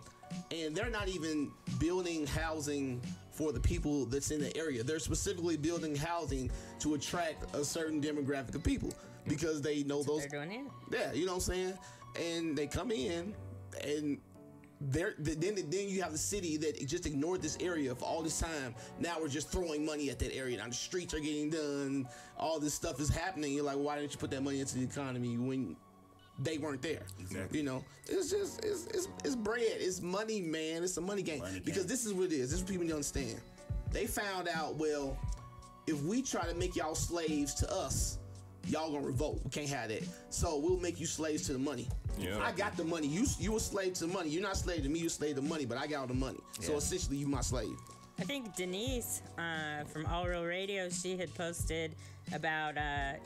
and they're not even building housing for the people that's in the area. They're specifically building housing to attract a certain demographic of people because they know those. They're doing it. Yeah, you know what I'm saying? And they come in and then you have the city that just ignored this area for all this time. Now we're just throwing money at that area. Now the streets are getting done. All this stuff is happening. You're like, why didn't you put that money into the economy when they weren't there? Exactly. You know, it's just it's bread. It's money, man. It's a money game. Because this is what it is. This is what people need to understand. They found out, well, if we try to make y'all slaves to us, y'all gonna revolt. We can't have that. So we'll make you slaves to the money. Yeah. I got the money. You a slave to the money. You're not slave to me. You're slave to money. But I got all the money. So essentially, you my slave. I think Denise from All Real Radio, she had posted about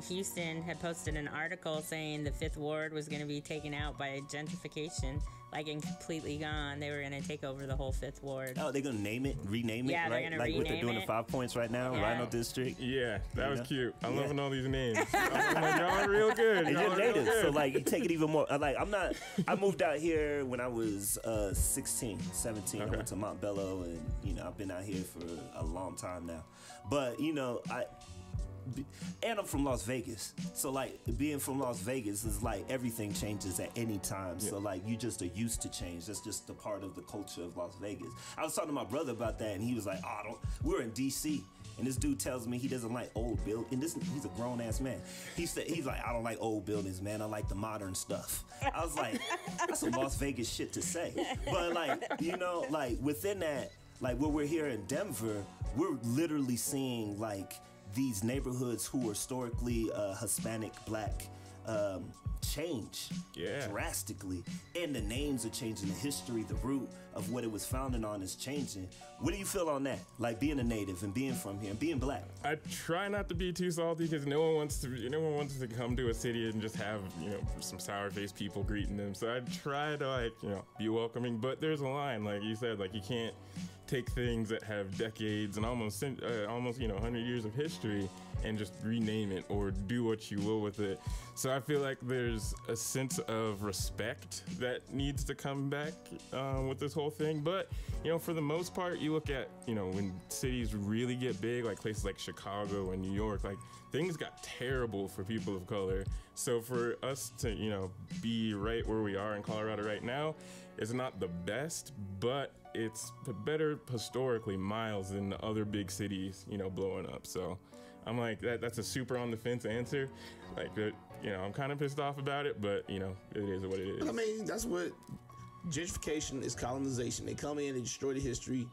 Houston had posted an article saying the Fifth Ward was going to be taken out by gentrification, like and completely gone. They were going to take over the whole Fifth Ward. Oh, they're gonna rename it, Yeah, they're right? gonna Like what they're rename doing it. in 5 Points right now, Yeah. Rhino District. Yeah, that was cute. I'm Yeah. loving all these names. I'm like, y'all are real good. And Y'all you're are real native, good. so like you take it even more. Like I moved out here when I was 16, 17. I Okay. went to Montbello, and you know I've been out here for a long time now. But you know and I'm from Las Vegas, so like being from Las Vegas is like everything changes at any time. So like you just are used to change. That's just a part of the culture of Las Vegas. I was talking to my brother about that, and he was like, we were in DC. And this dude tells me he doesn't like old buildings. And he's a grown ass man. He's like, I don't like old buildings, man. I like the modern stuff. I was like, that's some Las Vegas shit to say. But like, you know, like within that, like where we're here in Denver, we're literally seeing like these neighborhoods who are historically Hispanic, Black, change drastically, and the names are changing. The history, the root of what it was founded on is changing. What do you feel on that? Like being a native and being from here and being Black. I try not to be too salty because no one wants to come to a city and just have some sour-faced people greeting them. So I try to be welcoming, but there's a line, like you said, like you can't take things that have decades and almost 100 years of history and just rename it or do what you will with it. So I feel like there's a sense of respect that needs to come back with this whole thing. But for the most part, you look at when cities really get big, like places like Chicago and New York, like things got terrible for people of color. So for us to be right where we are in Colorado right now is not the best, but it's better historically miles than the other big cities, blowing up. So I'm like, that's a super on the fence answer. Like, I'm kind of pissed off about it, but, it is what it is. But I mean, that's what gentrification is, colonization. They come in, they destroy the history,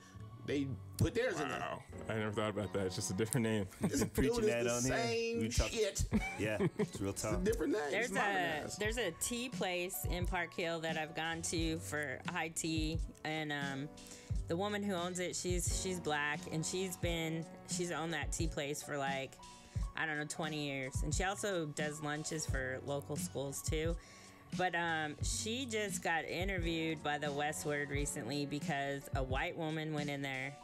they put theirs in there. Wow, I never thought about that. It's just a different name. It's Preaching that the on same here. shit. Yeah, it's real It's a tough. different name. It's modernized. There's a tea place in Park Hill that I've gone to for high tea, and the woman who owns it, she's Black, and she's owned that tea place for like, I don't know, 20 years. And she also does lunches for local schools too. But she just got interviewed by the Westward recently because a white woman went in there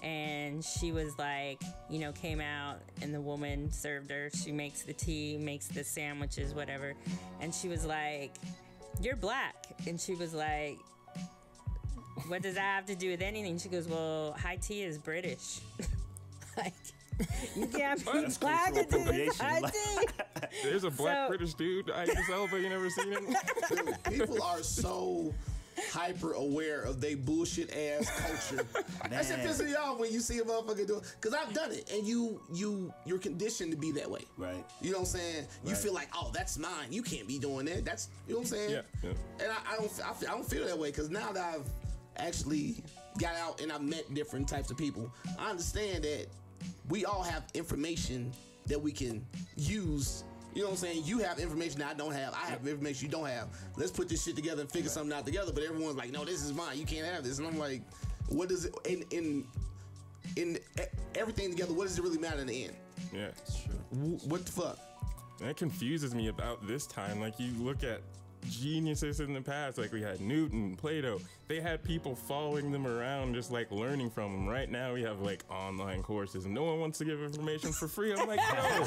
and she was like, you know, came out, and the woman served her. She makes the tea, makes the sandwiches, whatever, and she was like, "You're black," and she was like, "What does that have to do with anything?" She goes, "Well, high tea is British." Like, you can't be black and do high tea. There's a black British dude. I just hope you never seen him. People are so hyper aware of they bullshit ass culture. That shit pisses me off when you see a motherfucker do it. Cause I've done it, and you're conditioned to be that way. Right. You know what I'm saying? You feel like, oh, that's mine. You can't be doing that. That's, you know what I'm saying? Yeah. And I don't feel that way, because now that I've actually got out and I've met different types of people, I understand that we all have information that we can use. You know what I'm saying? You have information that I don't have. I have information you don't have. Let's put this shit together and figure something out together. But everyone's like, no, this is mine. You can't have this. And I'm like, what does it, in everything together, what does it really matter in the end? Yeah, it's true. What the fuck? That confuses me about this time. Like, you look at geniuses in the past, like we had Newton, Plato. They had people following them around, just like learning from them. Right now, we have like online courses, and no one wants to give information for free. I'm like, yo, you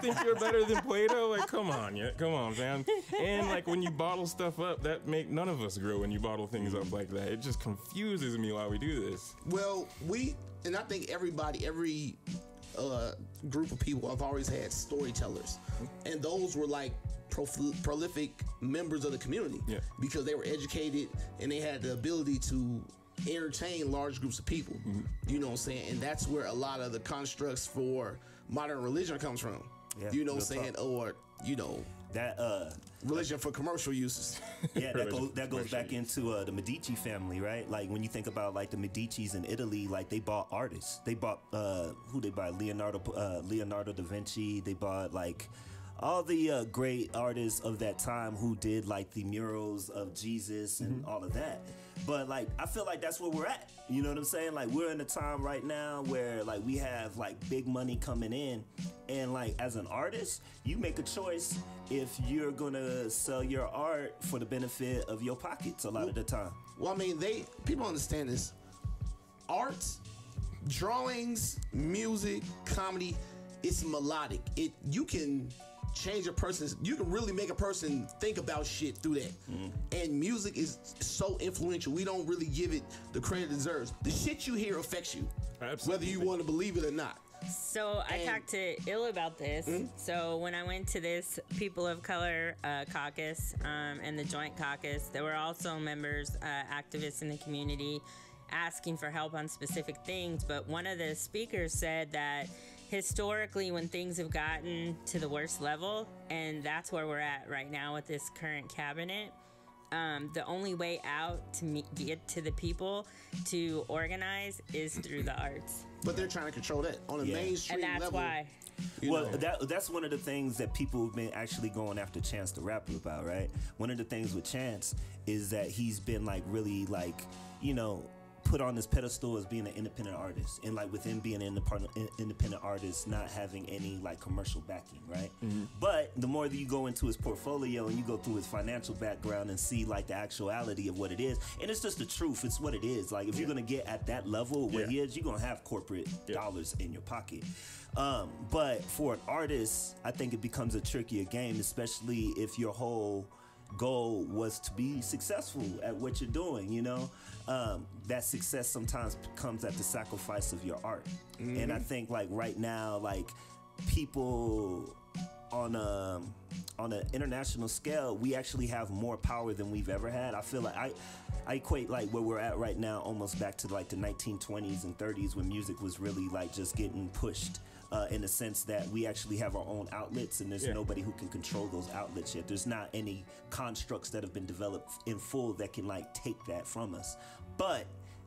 think you're better than Plato? Like, come on, man. And like, when you bottle stuff up, that make none of us grow when you bottle things up like that. It just confuses me why we do this. Well, and I think every group of people have always had storytellers, and those were like prolific members of the community, because they were educated and they had the ability to entertain large groups of people. You know what I'm saying? And that's where a lot of the constructs for modern religion comes from. You know what I'm saying? Or, you know, that religion for commercial uses. Yeah, that goes back into the Medici family, right? Like, when you think about like the Medicis in Italy, like they bought artists. They bought who they buy? Leonardo da Vinci. They bought like all the great artists of that time who did like the murals of Jesus and all of that. But like, I feel like that's where we're at. You know what I'm saying? Like, we're in a time right now where like we have like big money coming in, and like as an artist, you make a choice if you're gonna sell your art for the benefit of your pockets a lot of the time. Well, I mean, people understand this. Art, drawings, music, comedy, it's melodic. You can change you can really make a person think about shit through that. And music is so influential. We don't really give it the credit it deserves. The shit you hear affects you. Absolutely. Whether you want to believe it or not. So I talked to Ill about this. So when I went to this People of Color caucus and the Joint Caucus, there were also members, activists in the community, asking for help on specific things. But one of the speakers said that historically, when things have gotten to the worst level, and that's where we're at right now with this current cabinet, the only way out to get to the people to organize is through the arts. But they're trying to control that on a mainstream level. And that's why. Well, that's one of the things that people have been actually going after Chance the Rapper about, right? One of the things with Chance is that he's been like really like, you know, put on this pedestal as being an independent artist, and like within being an independent artist, not having any like commercial backing, right? But the more that you go into his portfolio and you go through his financial background and see like the actuality of what it is, and it's just the truth, it's what it is. Like, if you're gonna get at that level where he is, you're gonna have corporate dollars in your pocket. But for an artist, I think it becomes a trickier game, especially if your whole goal was to be successful at what you're doing, you know? That success sometimes comes at the sacrifice of your art. And I think like right now, like people on an international scale, we actually have more power than we've ever had. I feel like I equate like where we're at right now almost back to like the 1920s and 30s, when music was really like just getting pushed. In the sense that we actually have our own outlets, and there's nobody who can control those outlets yet. There's not any constructs that have been developed in full that can like take that from us. But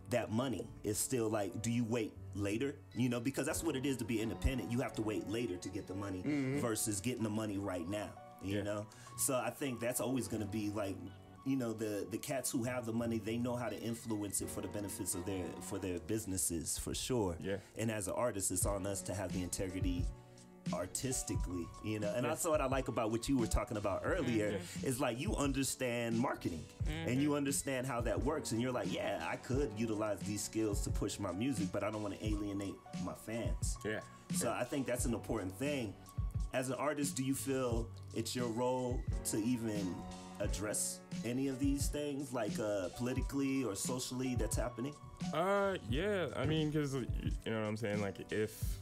that money is still like, do you wait later? You know, because that's what it is to be independent. You have to wait later to get the money versus getting the money right now, you know? So I think that's always going to be like, you know, the cats who have the money, they know how to influence it for the benefits of their businesses, for sure. And as an artist, it's on us to have the integrity artistically, you know. And that's what I like about what you were talking about earlier is like you understand marketing and you understand how that works, and you're like, yeah, I could utilize these skills to push my music, but I don't want to alienate my fans. So I think that's an important thing. As an artist, do you feel it's your role to even address any of these things, like politically or socially, that's happening? Yeah, I mean, because you know what I'm saying, like if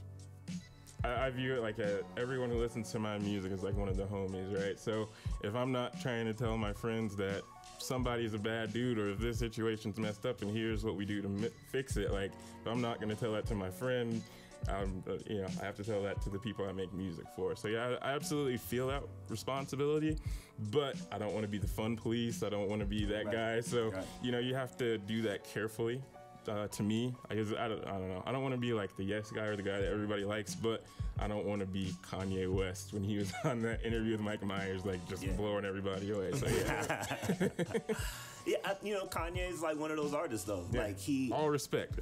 I view it like everyone who listens to my music is like one of the homies, right? So if I'm not trying to tell my friends that somebody's a bad dude or if this situation's messed up and here's what we do to fix it, like if I'm not going to tell that to my friend, you know, I have to tell that to the people I make music for. So yeah, I absolutely feel that responsibility, but I don't want to be the fun police. I don't want to be that guy. So you know, you have to do that carefully. To me, I guess I don't know. I don't want to be like the yes guy or the guy that everybody likes, but I don't want to be Kanye West when he was on that interview with Mike Myers, like just blowing everybody away. So yeah. Yeah, you know, Kanye is like one of those artists, though. Like all respect,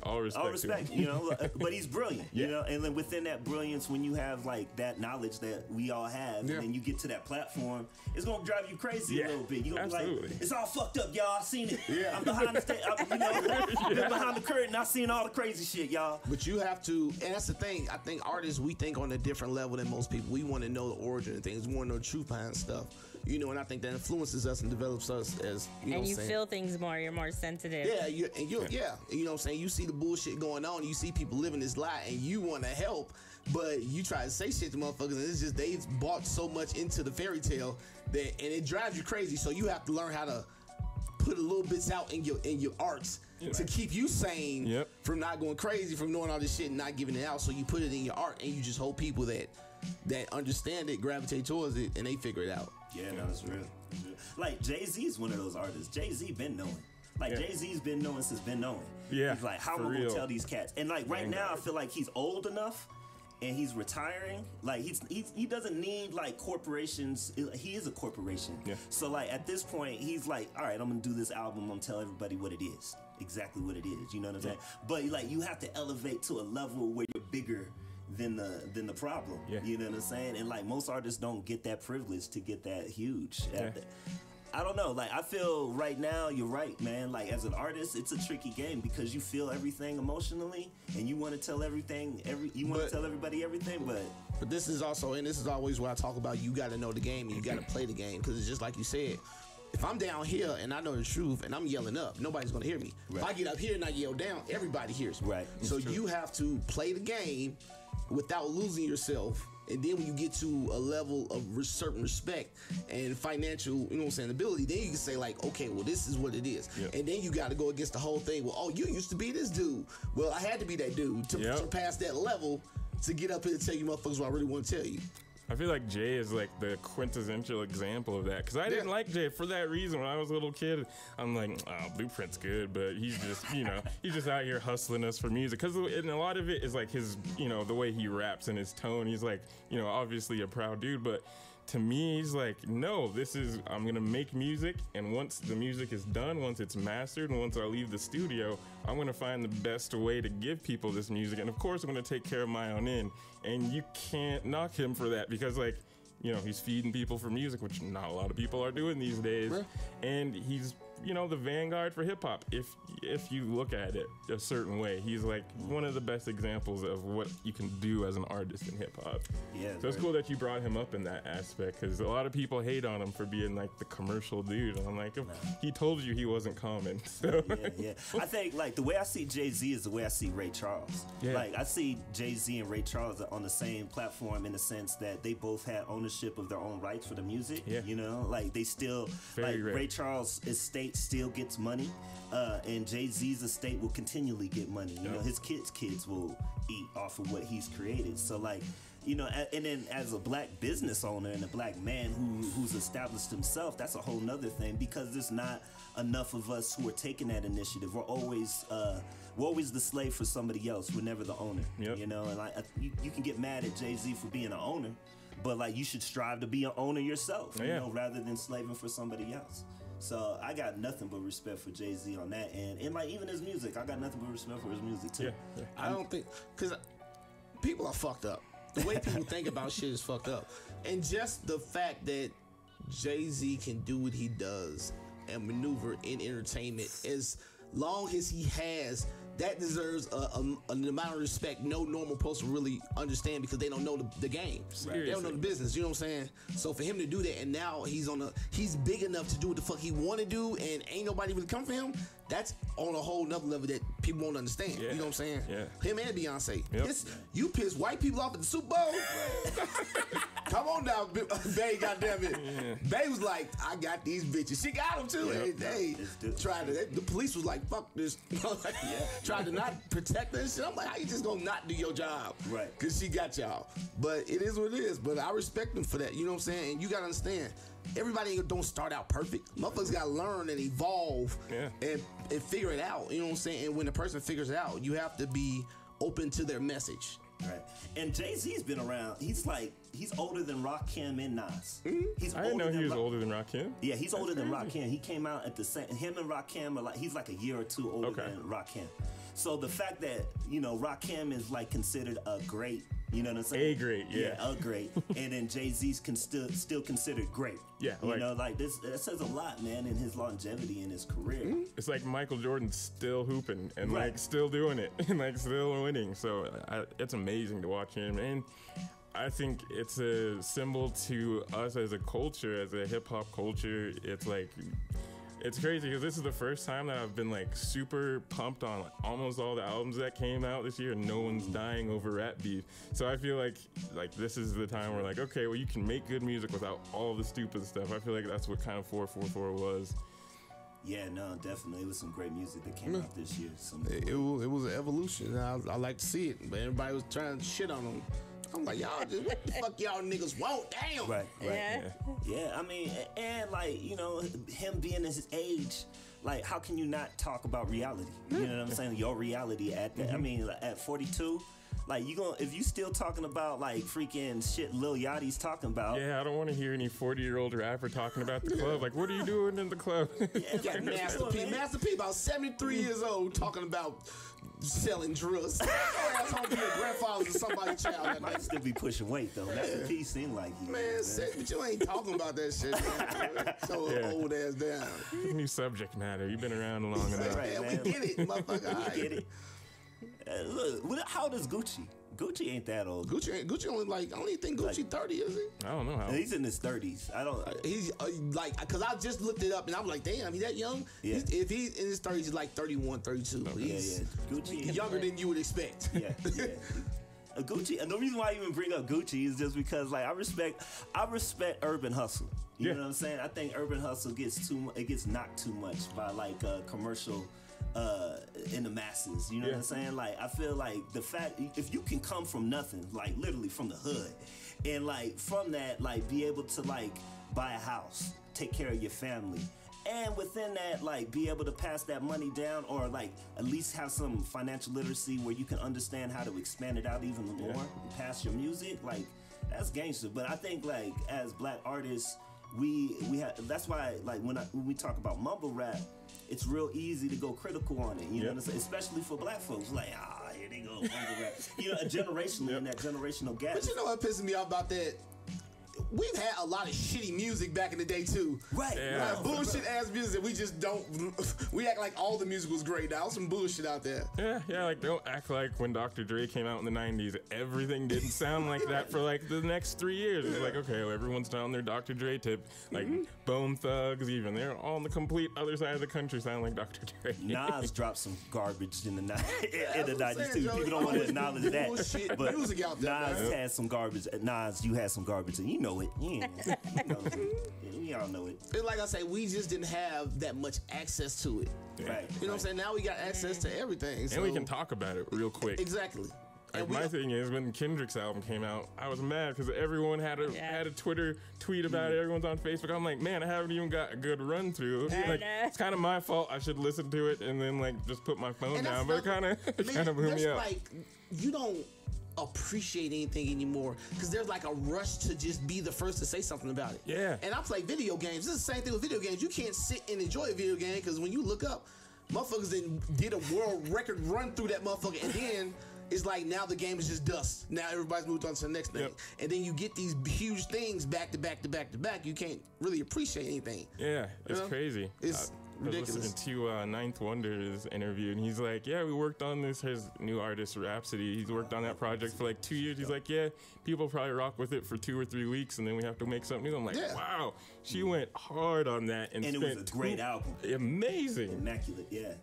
you know. But he's brilliant, you know. And then within that brilliance, when you have like that knowledge that we all have, and then you get to that platform, it's gonna drive you crazy a little bit. You gonna be like, it's all fucked up, y'all. I seen it. I'm behind the stage, you know, been behind the curtain. I seen all the crazy shit, y'all. But you have to, and that's the thing. I think artists, we think on a different level than most people. We want to know the origin of things. We want to know the truth behind stuff. You know, and I think that influences us and develops us as, you know, and you feel things more. You're more sensitive. Yeah, you know what I'm saying. You see the bullshit going on. You see people living this lie, and you want to help, but you try to say shit to motherfuckers, and it's just they've bought so much into the fairy tale that, and it drives you crazy. So you have to learn how to put a little bits out in your arts to keep you sane from not going crazy, from knowing all this shit and not giving it out. So you put it in your art, and you just hope people that understand it gravitate towards it, and they figure it out. Yeah, no, that's real. Like Jay-Z's one of those artists. Jay-Z been knowing. Like Jay-Z's been knowing since been knowing. Yeah. He's like, how am I gonna tell these cats? And like right now, I feel like he's old enough and he's retiring. Like he doesn't need like corporations. He is a corporation. Yeah. So like at this point, he's like, all right, I'm gonna do this album. I'm gonna tell everybody what it is, exactly what it is. You know what I'm saying? But like you have to elevate to a level where you're bigger than the problem. You know what I'm saying? And like most artists don't get that privilege to get that huge. I don't know. Like I feel right now, you're right, man. Like as an artist, it's a tricky game because you feel everything emotionally, and you want to tell everything. Tell everybody everything, but this is also, and this is always what I talk about. You got to know the game, and you got to play the game, because it's just like you said. If I'm down here and I know the truth and I'm yelling up, nobody's gonna hear me. If I get up here and I yell down, everybody hears me. So you have to play the game without losing yourself. And then when you get to a level of certain respect and financial, you know what I'm saying, ability, then you can say like, okay, well, this is what it is. And then you got to go against the whole thing. Well, oh, you used to be this dude. Well, I had to be that dude to surpass that level to get up here and tell you motherfuckers what I really want to tell you. I feel like Jay is like the quintessential example of that, because I didn't like Jay for that reason. When I was a little kid, I'm like, oh, Blueprint's good, but he's just, you know, he's just out here hustling us for music. Because a lot of it is like his, you know, the way he raps and his tone. He's like, you know, obviously a proud dude, but to me, he's like, no, I'm gonna make music, and once the music is done, once it's mastered, and once I leave the studio, I'm gonna find the best way to give people this music, and of course I'm gonna take care of my own end. And you can't knock him for that, because like, you know, he's feeding people for music, which not a lot of people are doing these days. And he's, you know, the vanguard for hip hop. If you look at it a certain way, he's like one of the best examples of what you can do as an artist in hip hop. So it's cool that you brought him up in that aspect, because a lot of people hate on him for being like the commercial dude. And I'm like, he told you he wasn't common. So. I think like the way I see Jay-Z is the way I see Ray Charles. Like I see Jay-Z and Ray Charles on the same platform in the sense that they both had ownership of their own rights for the music. You know, like they still, Ray Charles' estate still gets money, and Jay-Z's estate will continually get money. You know, his kids will eat off of what he's created. So like, you know, and then as a black business owner and a black man who's established himself, that's a whole nother thing, because there's not enough of us who are taking that initiative. We're always the slave for somebody else. We're never the owner. You know, and like you can get mad at Jay-Z for being an owner, but like you should strive to be an owner yourself, you know, rather than slaving for somebody else. So I got nothing but respect for Jay-Z on that end. And like even his music, I got nothing but respect for his music too. I don't think, because people are fucked up. The way people think about shit is fucked up. And just the fact that Jay-Z can do what he does and maneuver in entertainment as long as he has, that deserves an amount of respect no normal person really understand because they don't know the game. Right. They don't know the business, you know what I'm saying? So for him to do that and now he's big enough to do what the fuck he want to do and ain't nobody really come for him, that's on a whole nother level that people won't understand. Yeah. You know what I'm saying? Yeah. Him and Beyonce. Yep. You piss white people off at the Super Bowl? Come on now, Bay, goddammit. Yeah. Bay was like, I got these bitches. She got them too. Yep. And they tried to, the police was like, fuck this. Tried to not protect her and shit. I'm like, how you just gonna not do your job? Right. Because she got y'all. But it is what it is. But I respect them for that. You know what I'm saying? And you gotta understand, everybody don't start out perfect. Motherfuckers gotta learn and evolve and figure it out. You know what I'm saying? And when the person figures it out, you have to be open to their message. Right. And Jay-Z's been around. He's older than Rakim and Nas. I didn't know he was older than Rakim. Yeah, he's older than Rakim. He came out at the same. Him and Rakim are like, he's like a year or two older than Rakim. So the fact that, you know, Rakim is like considered a great, you know what I'm saying? A great, yeah. A great. And then Jay-Z's still considered great. Yeah. You know, like this, that says a lot, man, in his longevity in his career. It's like Michael Jordan's still hooping and like still doing it and like still winning. So it's amazing to watch him. And I think it's a symbol to us as a culture, as a hip hop culture. It's like, it's crazy because this is the first time that I've been like super pumped on like almost all the albums that came out this year, and no one's dying over rap beef. So I feel like this is the time where like, okay, well, you can make good music without all the stupid stuff. I feel like that's what kind of 444 was. Yeah, no, definitely. It was some great music that came out this year. It was an evolution. I like to see it, but everybody was trying to shit on them. I'm like, y'all just, what the fuck y'all niggas want? Damn. Right. Yeah, I mean, and like, you know, him being his age, like, how can you not talk about reality? You know what I'm saying? Your reality at that. I mean, at 42, like, if you still talking about like freaking shit Lil Yachty's talking about. Yeah, I don't want to hear any 40-year-old rapper talking about the club. Like, what are you doing in the club? Yeah, Master P. Master P about 73 years old talking about selling drugs. That's gonna be a grandfather to somebody's child. That might still be pushing weight though. Master P seemed like he but you ain't talking about that shit, man. So old ass down. New subject matter. You've been around long enough. Right, man. We get it, motherfucker. We get it. Look, how old is Gucci? Gucci ain't that old. Gucci only like, I don't even think Gucci 30, is he? I don't know how. He's in his 30s. I don't. He's like, because I just looked it up and I'm like, damn, he that young? Yeah. If he's in his 30s, he's like 31, 32. Okay. He's Gucci younger than you would expect. Yeah. Gucci, and the reason why I even bring up Gucci is just because like I respect urban hustle. You know what I'm saying? I think urban hustle gets knocked too much by like commercial in the masses. You know what I'm saying? Like I feel like the fact if you can come from nothing, like literally from the hood, and like from that like be able to like buy a house, take care of your family, and within that, like, be able to pass that money down or, like, at least have some financial literacy where you can understand how to expand it out even more and pass your music, like, that's gangster. But I think, like, as black artists, we have, that's why, like, when we talk about mumble rap, it's real easy to go critical on it, you know what I'm saying? Especially for black folks, like, here they go, mumble rap. You know, generationally, in that generational gap. But you know what pisses me off about that? We've had a lot of shitty music back in the day too. Right. Yeah. Like bullshit ass music. We just don't. We act like all the music was great. Now some bullshit out there. Yeah. Like don't act like when Dr. Dre came out in the '90s, everything didn't sound like that for like the next 3 years. It's like okay, well, everyone's down their Dr. Dre tip. Like Bone Thugs, even they're all on the complete other side of the country, sound like Dr. Dre. Nas dropped some garbage in the '90s too. People don't want to acknowledge that. Bullshit but music out there. Nas had some garbage. Nas, you had some garbage, and you know it. We all know it. It's like I say, we just didn't have that much access to it. Right. You know what I'm saying? Now we got access to everything. And we can talk about it real quick. Exactly. Like my thing is, when Kendrick's album came out, I was mad because everyone had a Twitter tweet about it. Everyone's on Facebook. I'm like, man, I haven't even got a good run through. Like, it's kind of my fault. I should listen to it and then like just put my phone down. But it kind of blew me up. Like you don't appreciate anything anymore because there's like a rush to just be the first to say something about it. Yeah. And I play video games. This is the same thing with video games. You can't sit and enjoy a video game because when you look up, motherfuckers did a world record run through that motherfucker and then it's like now the game is just dust. Now everybody's moved on to the next thing. Yep. And then you get these huge things back to back to back to back. You can't really appreciate anything. Yeah, it's crazy. It's ridiculous. I was listening to Ninth Wonder's interview, and he's like, yeah, we worked on this, his new artist, Rhapsody. He's worked on that project for like 2 years. He's like, yeah, people probably rock with it for 2 or 3 weeks, and then we have to make something new. I'm like, wow, she went hard on that. And it was a great album. Amazing. Immaculate, yeah.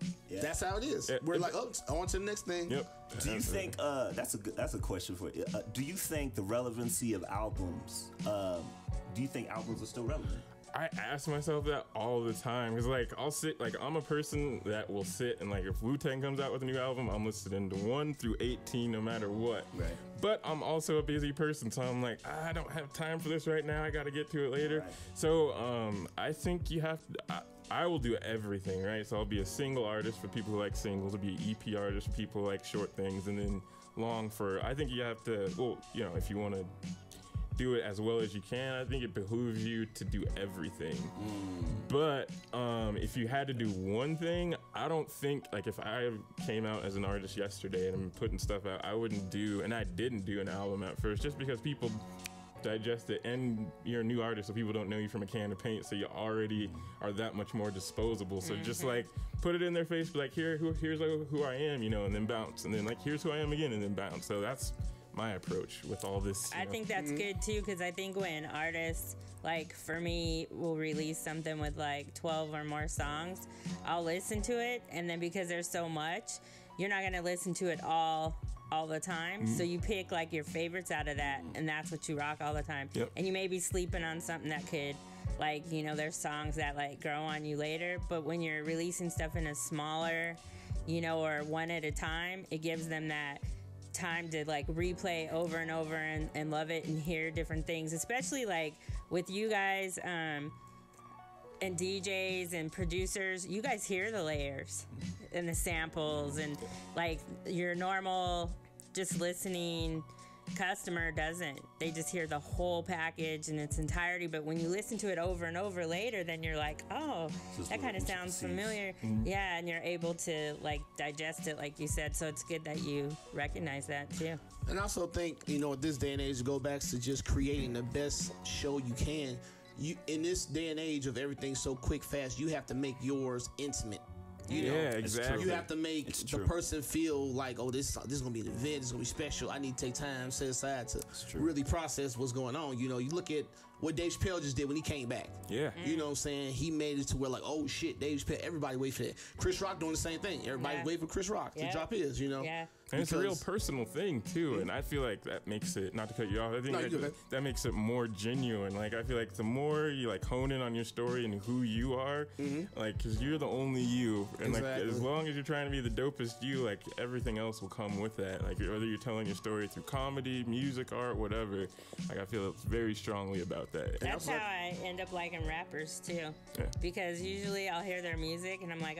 That's how it is. We're like, oh, on to the next thing. Yep. Do you think, that's a question for you. Do you think the relevancy of albums, do you think albums are still relevant? I ask myself that all the time because, like, I'll sit, like, I'm a person that will sit and, like, if Wu-Tang comes out with a new album, I'm listening to 1 through 18 no matter what. Right. But I'm also a busy person, so I'm like, I don't have time for this right now. I got to get to it later. Right. So I think you have to. I will do everything, right? So I'll be a single artist for people who like singles. I'll be an EP artist for people who like short things, and then long for. I think you have to. Well, you know, if you want to do it as well as you can, I think it behooves you to do everything. But if you had to do one thing, I don't think, like, if I came out as an artist yesterday and I'm putting stuff out, I wouldn't do, and I didn't do an album at first just because people digest it, and you're a new artist, so people don't know you from a can of paint, so you already are that much more disposable. So just like put it in their face, be like, here's who I am, you know, and then bounce, and then like, here's who I am again, and then bounce. So that's my approach with all this. I think that's good too, because I think when artists, like for me, will release something with like 12 or more songs, I'll listen to it, and then because there's so much, you're not gonna listen to it all the time. So you pick like your favorites out of that, and that's what you rock all the time. And you may be sleeping on something that could, like, you know, there's songs that like grow on you later, but when you're releasing stuff in a smaller, you know, or one at a time, it gives them that time to like replay over and over and love it and hear different things, especially like with you guys and DJs and producers. You guys hear the layers and the samples, and like your normal just listening customer doesn't. They just hear the whole package in its entirety, but when you listen to it over and over later, then you're like, oh, that kind of sounds familiar. Yeah, and you're able to like digest it, like you said. So it's good that you recognize that too. And I also think, you know, at this day and age, to go back to just creating the best show you can. You, in this day and age of everything so quick, fast, you have to make yours intimate. You know, exactly. You have to make the person feel like, oh, this is gonna be an event. It's gonna be special. I need to take time set aside to really process what's going on. You know, you look at what Dave Chappelle just did when he came back. Yeah. You know what I'm saying? He made it to where like, oh shit, Dave Chappelle, everybody wait for that. Chris Rock doing the same thing. Everybody's waiting for Chris Rock to drop his, you know? Yeah. And it's a real personal thing too, and I feel like that makes it, not to cut you off, I think that makes it more genuine. Like I feel like the more you like hone in on your story and who you are, like, because you're the only you, and like as long as you're trying to be the dopest you, like everything else will come with that. Like whether you're telling your story through comedy, music, art, whatever, like I feel very strongly about that. That's how I end up liking rappers too, because usually I'll hear their music and I'm like,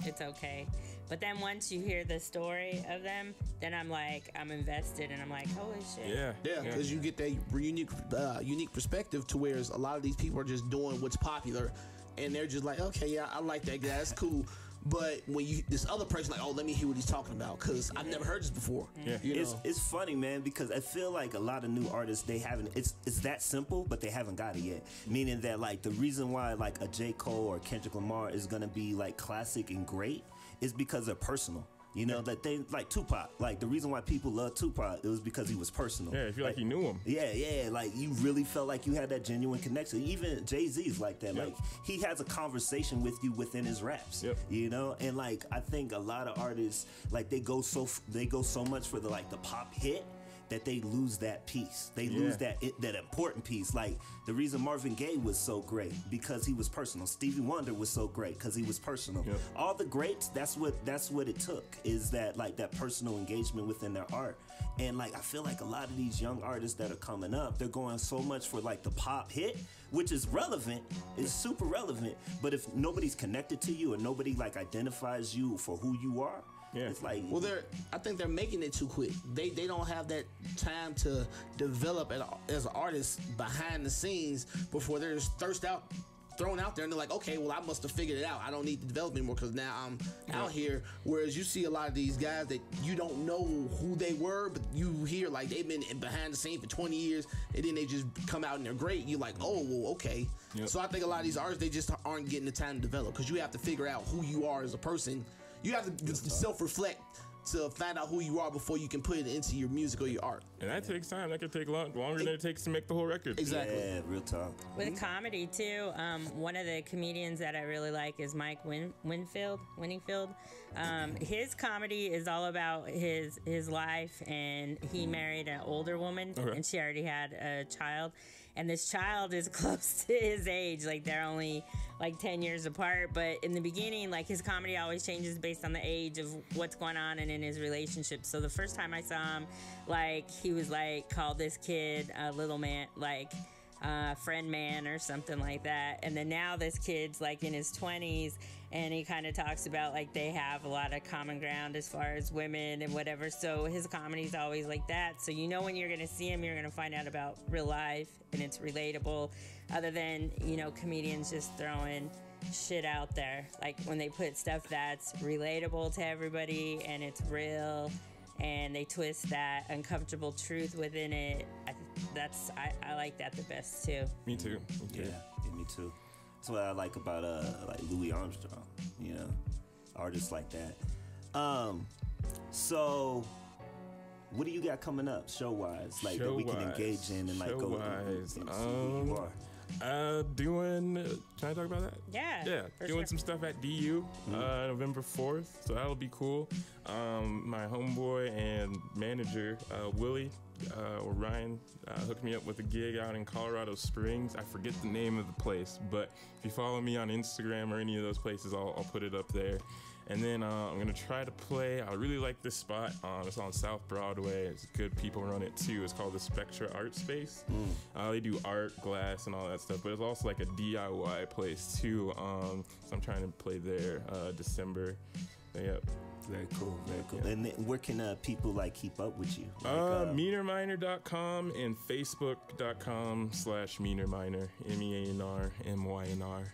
it's okay. But then once you hear the story of them, then I'm like, I'm invested, and I'm like, holy shit. Yeah, because you get that unique perspective to where a lot of these people are just doing what's popular, and they're just like, okay, yeah, I like that guy, that's cool. But when you this other person like, oh, let me hear what he's talking about, because I've never heard this before. You know? It's funny, man, because I feel like a lot of new artists, they haven't. It's that simple, but they haven't got it yet. Meaning that like the reason why like a J. Cole or Kendrick Lamar is gonna be like classic and great is because they're personal. You know, that they like Tupac. Like the reason why people love Tupac, it was because he was personal. Yeah, you feel like you knew him. Yeah, like you really felt like you had that genuine connection. Even Jay-Z's like that. Like he has a conversation with you within his raps. You know, and like I think a lot of artists like they go so much for the like the pop hit that they lose that piece. They lose that important piece. Like the reason Marvin Gaye was so great because he was personal. Stevie Wonder was so great because he was personal. All the greats, that's what it took, is that like that personal engagement within their art. And like I feel like a lot of these young artists that are coming up, they're going so much for like the pop hit, which is relevant, is super relevant. But if nobody's connected to you and nobody like identifies you for who you are, it's like, well, I think they're making it too quick. They don't have that time to develop as an artist behind the scenes before they're just thirst out thrown out there, and they're like, okay, well, I must have figured it out. I don't need to develop anymore because now I'm out here. Whereas you see a lot of these guys that you don't know who they were, but you hear like they've been behind the scene for 20 years, and then they just come out and they're great. You're like, oh, well, okay. So I think a lot of these artists, they just aren't getting the time to develop because you have to figure out who you are as a person. You have to self-reflect to find out who you are before you can put it into your music or your art. And that takes time. That could take longer than it takes to make the whole record. Exactly. Yeah, real talk. With comedy too, one of the comedians that I really like is Mike Winfield. His comedy is all about his life, and he married an older woman, and she already had a child. And this child is close to his age, like they're only like 10 years apart. But in the beginning, like his comedy always changes based on the age of what's going on and in his relationship. So the first time I saw him, like he was like called this kid little man, like friend man or something like that. And then now this kid's like in his 20s, and he kind of talks about like they have a lot of common ground as far as women and whatever. So his comedy's always like that. So you know when you're gonna see him, you're gonna find out about real life and it's relatable. Other than, you know, comedians just throwing shit out there, like when they put stuff that's relatable to everybody and it's real, and they twist that uncomfortable truth within it. I like that the best too. Me too. Yeah, me too. That's what I like about like Louis Armstrong, you know, artists like that. So what do you got coming up show wise, like that we can engage in and like go and see who you are? Can I talk about that? Yeah, doing some stuff at DU November 4th, so that'll be cool. My homeboy and manager Willie or Ryan hooked me up with a gig out in Colorado Springs. I forget the name of the place, but if you follow me on Instagram or any of those places, I'll put it up there. And then I'm gonna try to play. I really like this spot. It's on South Broadway. It's good people run it too. It's called the Spectra Art Space. They do art, glass, and all that stuff. But it's also like a DIY place too. So I'm trying to play there December. Yep. Very cool, very cool. And then where can people like keep up with you? Like, MeanRMynr.com and Facebook.com/MeanRMynr, MeanRMynr.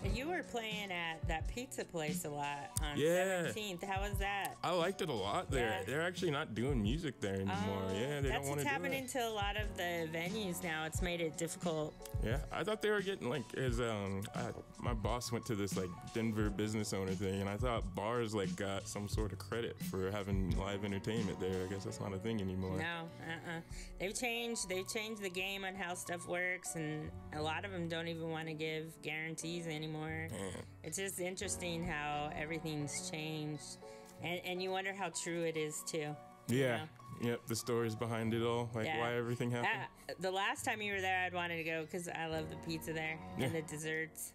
And you were playing at that pizza place a lot on 17th. How was that? I liked it a lot there. Yeah. They're actually not doing music there anymore. They don't want to do it. That's what's happening to a lot of the venues now. It's made it difficult. Yeah, I thought they were getting like my boss went to this like Denver business owner thing, and I thought bars like got some sort of credit for having live entertainment there. I guess that's not a thing anymore. No, They've changed the game on how stuff works, and a lot of them don't even want to give guarantees anymore. It's just interesting how everything's changed, and you wonder how true it is too. Yeah. Yep, the stories behind it all, like why everything happened. The last time you were there, I'd wanted to go because I love the pizza there and the desserts.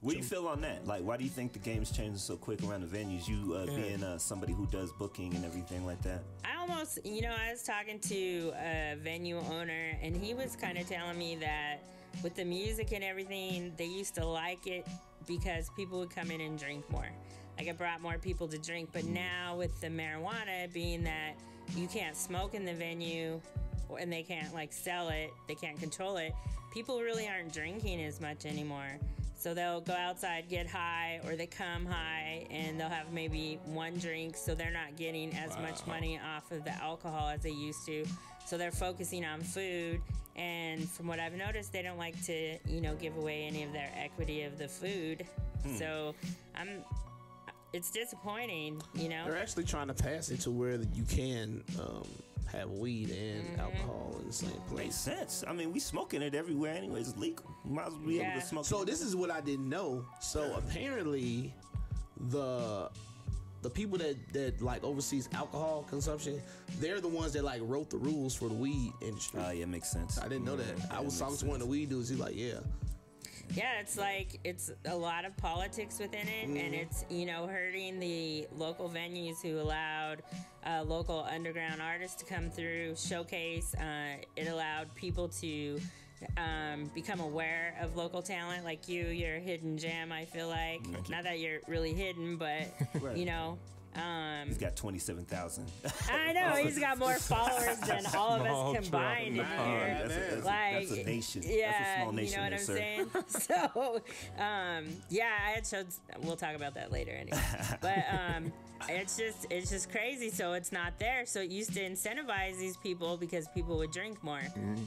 What do you feel on that? Like, why do you think the game's changing so quick around the venues? You being somebody who does booking and everything like that. I was talking to a venue owner, and he was kind of telling me that with the music and everything, they used to like it because people would come in and drink more. Like, it brought more people to drink. But now with the marijuana being that you can't smoke in the venue and they can't like sell it, they can't control it, people really aren't drinking as much anymore. So they'll go outside, get high, or they come high and they'll have maybe one drink, so they're not getting as much money off of the alcohol as they used to. So they're focusing on food, and from what I've noticed, they don't like to, give away any of their equity of the food. So it's disappointing, They're actually trying to pass it to where you can have weed and alcohol in the same place. Makes sense. I mean, we smoking it everywhere anyways. It's legal. You might as well be able to smoke. So this is what I didn't know. So apparently the people that like oversees alcohol consumption, they're the ones that like wrote the rules for the weed industry. Yeah, makes sense. I didn't know that. I was talking to one of the weed dudes. He's like, yeah, it's a lot of politics within it, and it's, hurting the local venues who allowed local underground artists to come through, showcase. It allowed people to become aware of local talent, like you're a hidden gem, I feel like. Not that you're really hidden, but, He's got 27,000. I know he's got more followers than all of us combined in here. That's a nation. Yeah, that's a small nation, you know what I'm sir. saying? So, yeah, I had showed. We'll talk about that later, anyway. But it's just crazy. So it's not there. So it used to incentivize these people because people would drink more,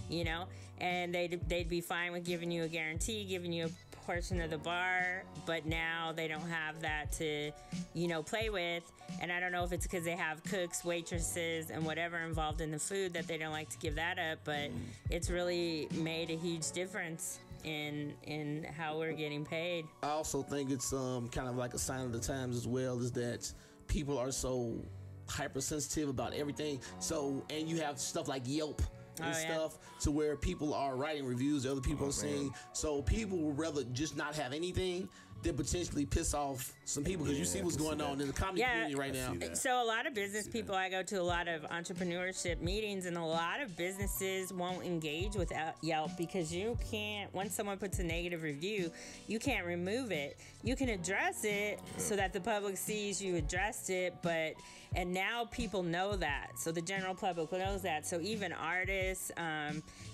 you know, and they'd be fine with giving you a guarantee, giving you a portion of the bar, but now they don't have that to, you know, play with. And I don't know if it's because they have cooks, waitresses, and whatever involved in the food that they don't like to give that up, but it's really made a huge difference in how we're getting paid. I also think it's kind of like a sign of the times as well, is that people are so hypersensitive about everything. So, and you have stuff like Yelp and stuff to where people are writing reviews, other people are saying, so people would rather just not have anything than potentially piss off some people, because you see what's going on in the comedy community right now. So a lot of business people, I go to a lot of entrepreneurship meetings, and a lot of businesses won't engage with Yelp because you can't, once someone puts a negative review, you can't remove it. You can address it so that the public sees you addressed it, and now people know that. So the general public knows that. So even artists,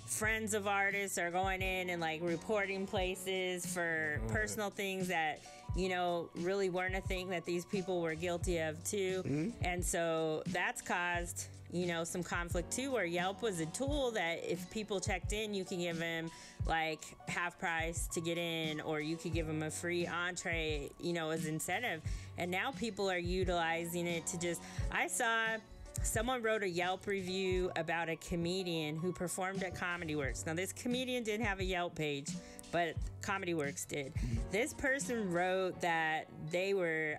friends of artists are going in and like reporting places for personal things that, you know, really weren't a thing that these people were guilty of too. And so that's caused, you know, some conflict too, where Yelp was a tool that if people checked in, you can give them like half price to get in, or you could give them a free entree, you know, as incentive. And now people are utilizing it to just, I saw someone wrote a Yelp review about a comedian who performed at Comedy Works. Now, this comedian didn't have a Yelp page, but Comedy Works did. This person wrote that they were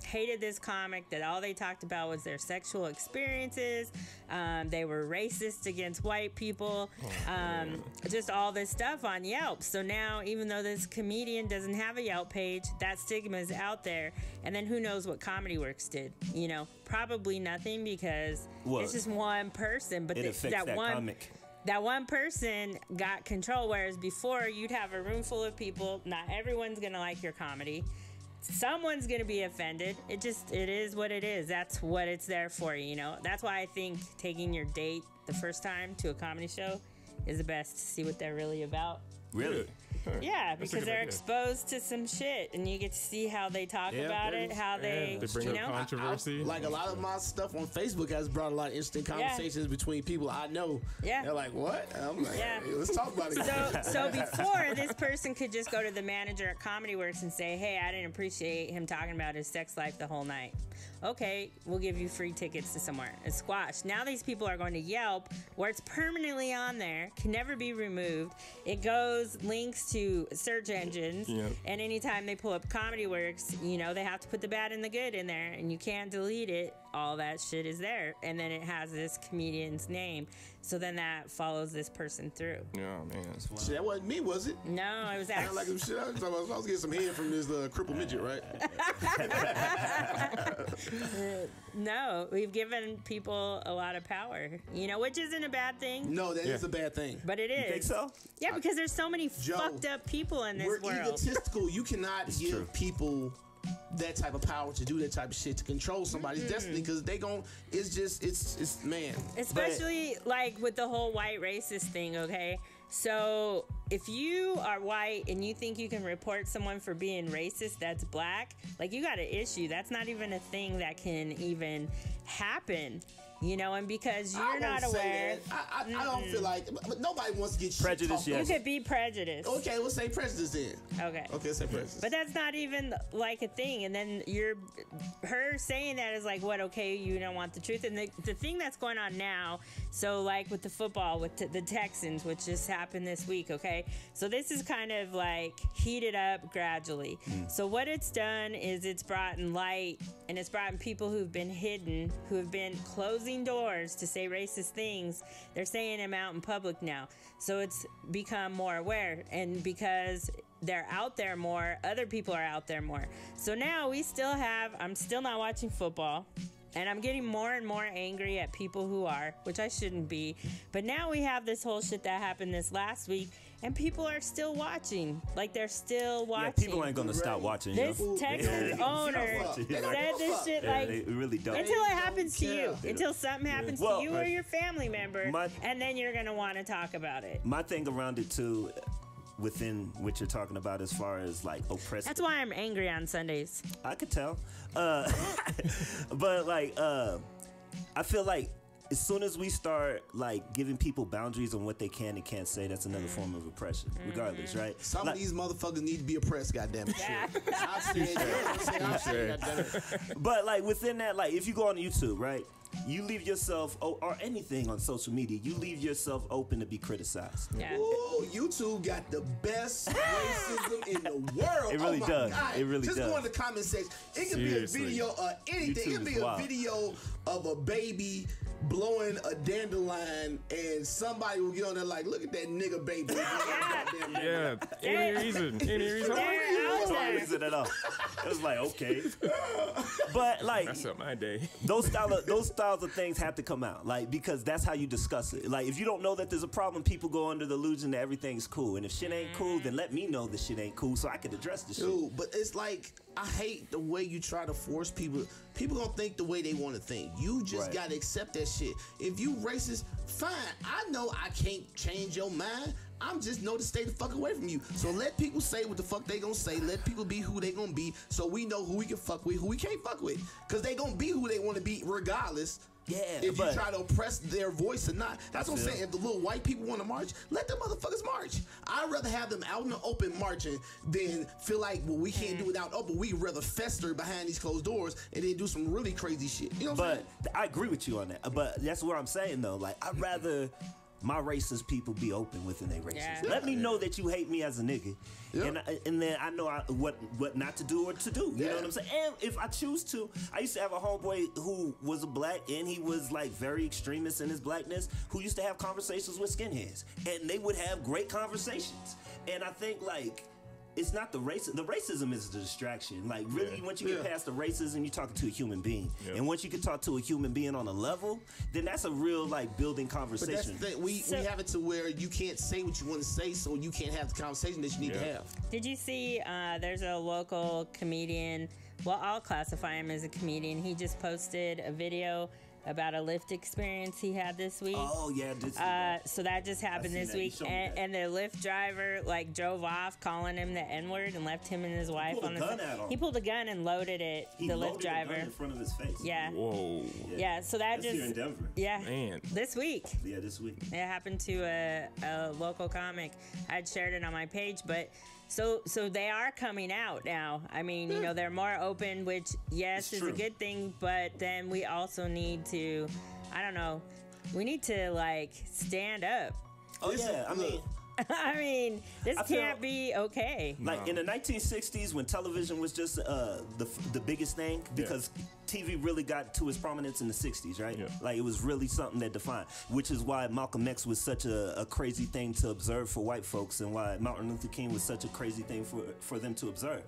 hated this comic, that all they talked about was their sexual experiences. They were racist against white people, just all this stuff on Yelp. So now, even though this comedian doesn't have a Yelp page, that stigma is out there. And then who knows what Comedy Works did? You know, probably nothing, because it's just one person. But that one person got control, whereas before you'd have a room full of people. Not everyone's gonna like your comedy. Someone's gonna be offended. It is what it is. That's what it's there for, you know. That's why I think taking your date the first time to a comedy show is the best to see what they're really about. Really? Yeah, because they're exposed to some shit, and you get to see how they talk about it, how they bring you up know, controversy. Like a lot of my stuff on Facebook has brought a lot of interesting conversations between people I know. Yeah. They're like, what? I'm like, hey, let's talk about it. So before, this person could just go to the manager at Comedy Works and say, hey, I didn't appreciate him talking about his sex life the whole night. Okay, we'll give you free tickets to somewhere. It's squash. Now these people are going to Yelp, where it's permanently on there, can never be removed. It goes, links to search engines, and anytime they pull up Comedy Works, you know, they have to put the bad and the good in there, and you can't delete it. All that shit is there, and then it has this comedian's name. So then that follows this person through. Yeah, man. See, that wasn't me, was it? No, it was I actually. like some shit. I was getting some head from this crippled midget, right? No, we've given people a lot of power, you know, which isn't a bad thing. No, that is a bad thing. But it is. You think so? Yeah, because there's so many fucked up people in this We're world. egotistical. You cannot give people that type of power to do that type of shit, to control somebody's destiny, because they gon' it's man. Especially like with the whole white racist thing, okay? So if you are white and you think you can report someone for being racist that's black, like, you got an issue. That's not even a thing that can even happen. You know, and because you're not aware. I don't feel like, but nobody wants to get Prejudice, shit yes. You could be prejudiced. Okay, we'll say prejudice then. Okay, say prejudice. but that's not even like a thing. And then her saying that is like, what? Okay, you don't want the truth. And the thing that's going on now. So like with the football, with the Texans, which just happened this week. Okay, so this is kind of like heated up gradually. So what it's done is it's brought in light, and it's brought in people who've been hidden, who have been closing doors to say racist things. They're saying them out in public now. So it's become more aware, and because they're out there more, other people are out there more. So now we still have, I'm still not watching football. And I'm getting more and more angry at people who are, which I shouldn't be. But now we have this whole shit that happened this last week, and people are still watching. Like, they're still watching. Yeah, people ain't gonna stop watching. This Texas owner said this shit like they really don't. until it happens to you, until something happens to you or your family member, My- and then you're gonna want to talk about it. My thing around it too, within what you're talking about as far as like oppressed. That's why I'm angry on Sundays. I could tell. But like, I feel like as soon as we start like giving people boundaries on what they can and can't say, that's another form of oppression, regardless, right? Some Like- of these motherfuckers need to be oppressed, goddammit. Yeah. I said, goddammit. But like within that, like if you go on YouTube, right, you leave yourself or anything on social media, you leave yourself open to be criticized. Yeah. Ooh, YouTube got the best racism in the world. It really oh my does. God. It really Just does. go in the comment section. It could Seriously. be a video of anything. It YouTube could be is a wild. video of a baby blowing a dandelion, and somebody will get on there like, look at that nigga baby. Yeah, any reason. They're out No there. reason at all. It was like, okay. But like That's up my day. those styles of things have to come out, like, because that's how you discuss it. Like, if you don't know that there's a problem, people go under the illusion that everything's cool, and if shit ain't cool, then let me know that shit ain't cool so I can address the shit. Dude, but it's like, I hate the way you try to force people. People gonna think the way they want to think. You just Right. gotta accept that shit. If you racist, fine. I know I can't change your mind. I'm just know to stay the fuck away from you. So let people say what the fuck they gonna say. Let people be who they gonna be, so we know who we can fuck with, who we can't fuck with. Cause they gonna be who they want to be regardless. Yeah, If but you try to oppress their voice or not. That's what I'm feel- saying. If the little white people want to march, let them motherfuckers march. I'd rather have them out in the open marching than feel like, well, we can't do it out open. We'd rather fester behind these closed doors and then do some really crazy shit. You know what I'm saying? But I agree with you on that. But that's what I'm saying though. Like, I'd rather my racist people be open within their racism. Yeah. Let me know that you hate me as a nigga, Yeah. and then I know what not to do or to do. You know what I'm saying? And if I choose to, I used to have a homeboy who was a black, and he was like very extremist in his blackness, who used to have conversations with skinheads, and they would have great conversations. And I think like, it's not the racism. The racism is the distraction. Like, really, once you get past the racism, you're talking to a human being. Yeah. And once you can talk to a human being on a level, then that's a real, like, building But that's conversation. the thing. We have it to where you can't say what you want to say, so you can't have the conversation that you need to have. Did you see there's a local comedian, well, I'll classify him as a comedian. He just posted a video about a Lyft experience he had this week. Oh, yeah. This, that. So that just happened seen this that. You week, showed me that. and the Lyft driver like drove off, calling him the N-word, and left him and his wife pulled on a the gun at him. He pulled a gun and loaded it. He the loaded Lyft a gun driver. in front of his face. Yeah. Whoa. Yeah. So that That's just here in Denver. yeah. Man. This week. Yeah, this week. It happened to a local comic. I'd shared it on my page, but so they are coming out now. I mean, you know, they're more open, which yes It's is true. a good thing, but then we also need to, I don't know, we need to like stand up. Oh, yeah. I mean, I mean, this I feel- can't be okay. like in the 1960s when television was just the biggest thing, because TV really got to its prominence in the 60s, right? Yeah. Like, it was really something that defined, which is why Malcolm X was such a crazy thing to observe for white folks, and why Martin Luther King was such a crazy thing for them to observe.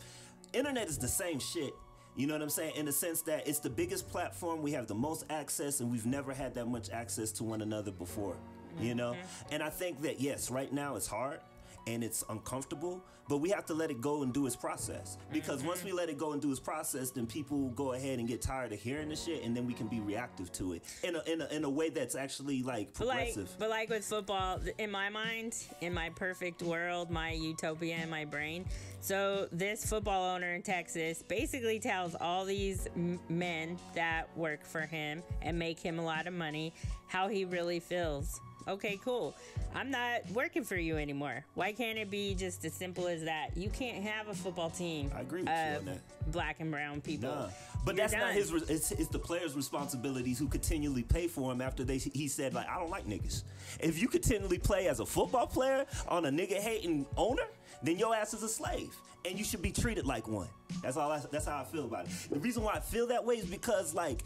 Internet is the same shit. You know what I'm saying? In the sense that it's the biggest platform, we have the most access, and we've never had that much access to one another before. You know? And I think that, yes, right now it's hard and it's uncomfortable, but we have to let it go and do its process. Because once we let it go and do its process, then people will go ahead and get tired of hearing the shit, and then we can be reactive to it in a way that's actually like progressive. But like with football, in my mind, in my perfect world, my utopia in my brain. So this football owner in Texas basically tells all these men that work for him and make him a lot of money how he really feels. Okay, cool. I'm not working for you anymore. Why can't it be just as simple as that? You can't have a football team. I agree with you on that. Black and brown people. Nah. But You're that's not done. his. It's the players' responsibilities who continually pay for him after he said, like, I don't like niggas. If you continually play as a football player on a nigga hating owner, then your ass is a slave, and you should be treated like one. That's how I feel about it. The reason why I feel that way is because like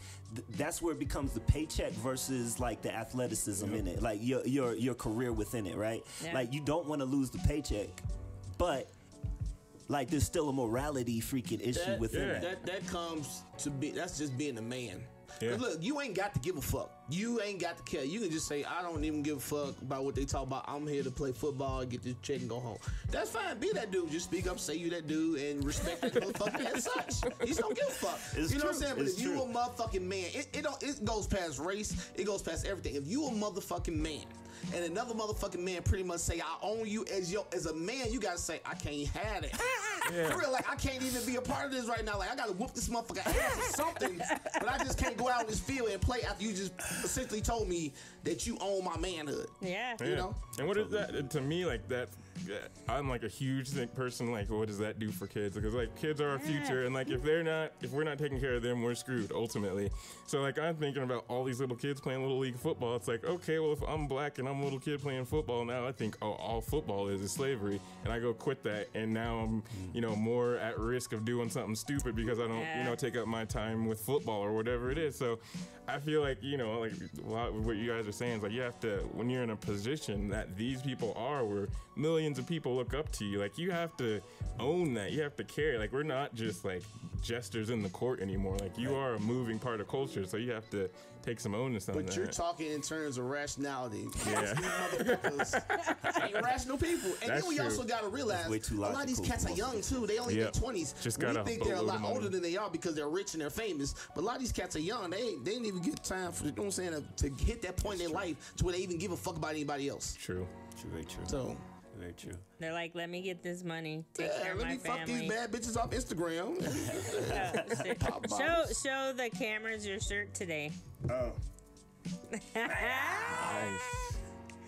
that's where it becomes the paycheck versus like the athleticism in it, like your career within it, right? Yeah. Like you don't want to lose the paycheck, but like there's still a morality freaking issue within that. That comes to be, that's just being a man. Yeah. Look, you ain't got to give a fuck. You ain't got to care. You can just say, I don't even give a fuck about what they talk about. I'm here to play football, get this check, and go home. That's fine. Be that dude. Just speak up, say you that dude, and respect that motherfucker as such. You just don't give a fuck. It's you know true. what I'm saying? But It's if you true. a motherfucking man, it goes past race. It goes past everything. If you a motherfucking man, and another motherfucking man pretty much say, I own you as a man, you gotta say, I can't have it. Yeah. For real, like, I can't even be a part of this right now. Like, I gotta whoop this motherfucker ass or something, but I just can't go out in this field and play after you just essentially told me that you own my manhood. Yeah. You know? And what is that to me? Like that, I'm like a huge person. Like, what does that do for kids? Because like kids are our future, and like if we're not taking care of them, we're screwed ultimately. So like I'm thinking about all these little kids playing little league football. It's like, okay, well if I'm black and I'm a little kid playing football now, I think, oh, all football is slavery, and I go quit that, and now I'm more at risk of doing something stupid because I don't take up my time with football or whatever it is. So I feel like like a lot of what you guys are saying is like you have to, when you're in a position that these people are, where millions of people look up to you, like you have to own that. You have to carry. Like we're not just like jesters in the court anymore. Like you are a moving part of culture, so you have to take some onus on that. But you're talking in terms of rationality. Yeah. These motherfuckers ain't rational people. And That's then we true. also got to realize That's way too a lot of these logical cats for are young most too. They only in their 20s. Just We got a think they're a boatload lot of money. older than they are because they're rich and they're famous. But a lot of these cats are young. They didn't even get time for, you know what I'm saying, to hit that point in their life to where they even give a fuck about anybody else. True. Very true. So, Very true. They're like, let me get this money, take yeah, care of let my me fuck family. these bad bitches off Instagram. Pop bottles. Show the cameras your shirt today. Oh. Nice.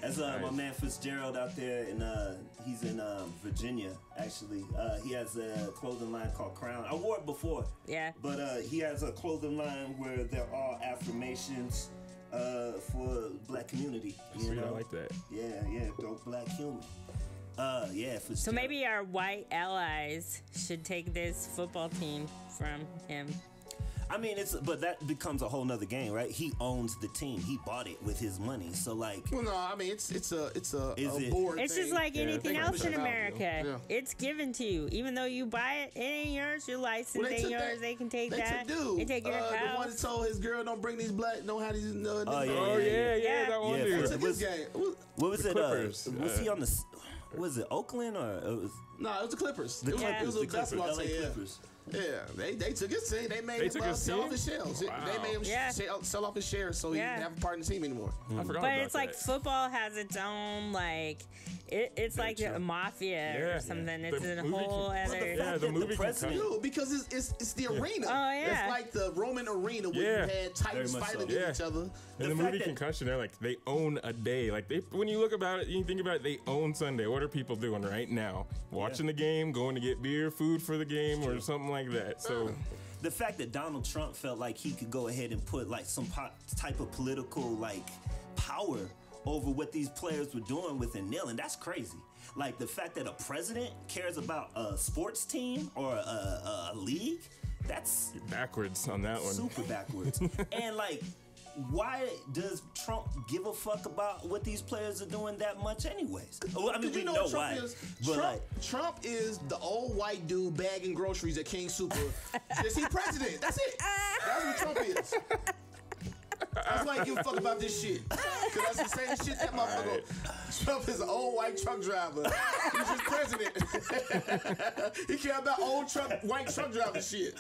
That's my man Fitzgerald out there, and he's in Virginia. Actually, he has a clothing line called Crown. I wore it before. Yeah. But he has a clothing line where there are affirmations for black community. You Sweet, know, I like that. Yeah, dope black human. Yeah. Fitzgerald. So maybe our white allies should take this football team from him. I mean, but that becomes a whole nother game, right? He owns the team. He bought it with his money. So like, Well, no, I mean it's a Is a it? board It's thing. just like Yeah, anything they can else push in it out, America. Yeah. It's given to you. Even though you buy it, it ain't yours. Your license Well, ain't yours. They can take they that. Took, dude, They take your the one that house. told his girl don't bring these black, don't have these. Oh, Oh yeah. yeah, that one Yeah, dude. They for- took his game. what was The it? Clippers. Was he on the? Was it Oakland or it was No, it was the Clippers. the It was, Clippers? it was the a basketball LA team. Clippers. Yeah, they took his team. They made They him took his sell team? off his shares. Wow. They made him Yeah. sell off his shares so he Yeah. didn't have a part in the team anymore. I forgot But about it's like that. football has its own like it's like true. a mafia Yeah. or something. The It's a movie whole can- other. the Yeah, fact the that movie the can president. Dude, because it's the arena. Oh, yeah. It's like the Roman arena where Yeah. you had titans Very much fighting so. against each other. In The the fact movie that- Concussion, they're like they own a day. Like when you look about it, you think about it, they own Sunday. What are people doing right now? Watching the game, going to get beer, food for the game, or something like that. So The fact that Donald Trump felt like he could go ahead and put like some type of political like power over what these players were doing within kneeling, that's crazy. Like the fact that a president cares about a sports team or a league, that's backwards on that one. super backwards. And like, why does Trump give a fuck about what these players are doing that much anyways? Well, I mean, Because we you know know what Trump why. is? But Trump is the old white dude bagging groceries at King Super. Is he president? That's it. That's what Trump is. That's why he give a fuck about this shit. Because that's the same shit that motherfucker. Trump is an old white truck driver. He's just president. He care about old white truck driver shit.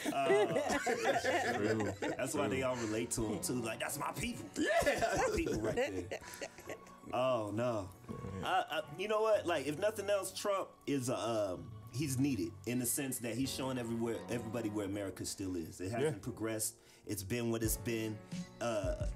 True. that's why they all relate to him too. Like, that's my people. Yeah. My people right there. Oh no. You know what? Like, if nothing else, Trump is he's needed in the sense that he's showing everybody where America still is. It hasn't progressed. It's been what it's been.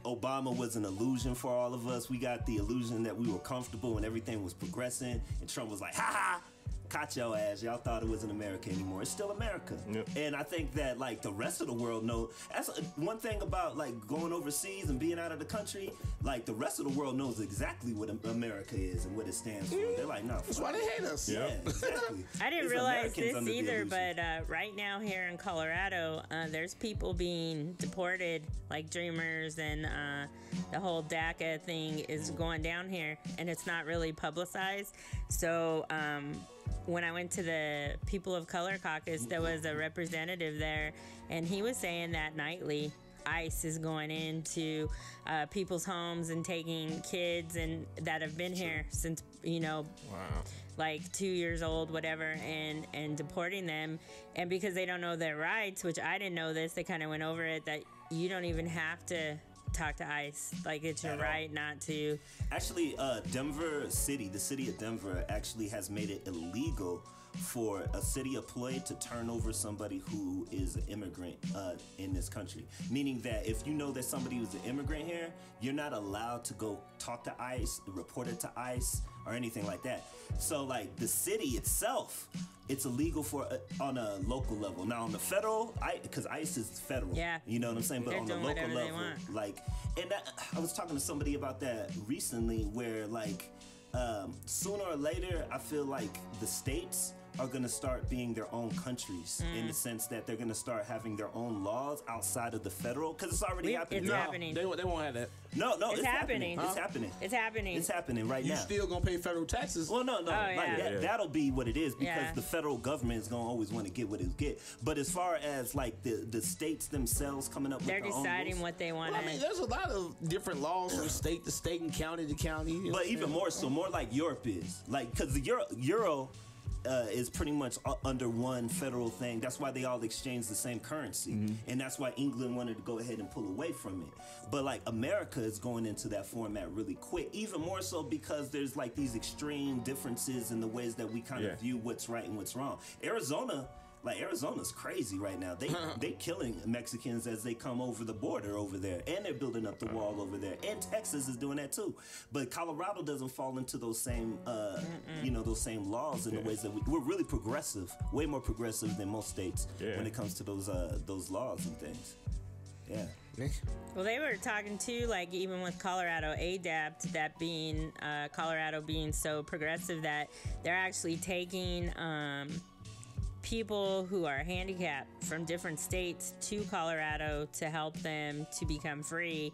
Obama was an illusion for all of us. We got the illusion that we were comfortable and everything was progressing. And Trump was like, ha ha, caught your ass. Y'all thought it wasn't America anymore. It's still America. Yep. And I think that like the rest of the world know. That's one thing about like going overseas and being out of the country. Like the rest of the world knows exactly what America is and what it stands for. They're like, no. That's why they hate us. Yeah, exactly. I didn't It's realize Americans this under the either, illusion. but right now here in Colorado, there's people being deported, like Dreamers, and the whole DACA thing is going down here, and it's not really publicized. So when I went to the People of Color Caucus, there was a representative there, and he was saying that nightly ICE is going into people's homes and taking kids and that have been here since, Wow. like 2 years old, whatever, and deporting them. And because they don't know their rights, which I didn't know this, they kind of went over it, that you don't even have to talk to ICE. Like, it's your right not to. Actually, Denver City, the city of Denver, actually has made it illegal for a city employee to turn over somebody who is an immigrant in this country. Meaning that if you know that somebody who's an immigrant here, you're not allowed to go talk to ICE, report it to ICE, or anything like that. So, like, the city itself, it's illegal for on a local level. Now, on the federal, because ICE is federal. Yeah. You know what I'm saying? But They're on the doing local whatever they level, want. like, and I was talking to somebody about that recently, where like sooner or later, I feel like the states are going to start being their own countries in the sense that they're going to start having their own laws outside of the federal, because it's already happening. It's happening. They won't have that. No, It's happening. It's happening. It's happening. It's happening right You now. still gonna pay federal taxes? Well, no. yeah. Like that'll be what it is, because Yeah. the federal government is gonna always want to get what it get. But as far as like the states themselves coming up with They're their own deciding rules, what they want Well, to. I mean, there's a lot of different laws from state to state and county to county. You know but what I'm even saying? more so, more like Europe is, like, because the euro is pretty much under one federal thing. That's why they all exchange the same currency, and that's why England wanted to go ahead and pull away from it. But like America is going into that format really quick, even more so because there's like these extreme differences in the ways that we kind of view what's right and what's wrong. Arizona's crazy right now. They killing Mexicans as they come over the border over there, and they're building up the wall over there. And Texas is doing that too. But Colorado doesn't fall into those same, those same laws in the ways that we're really progressive, way more progressive than most states when it comes to those laws and things. Yeah. Well, they were talking too, like even with Colorado ADAPT, that being Colorado being so progressive that they're actually taking people who are handicapped from different states to Colorado to help them to become free,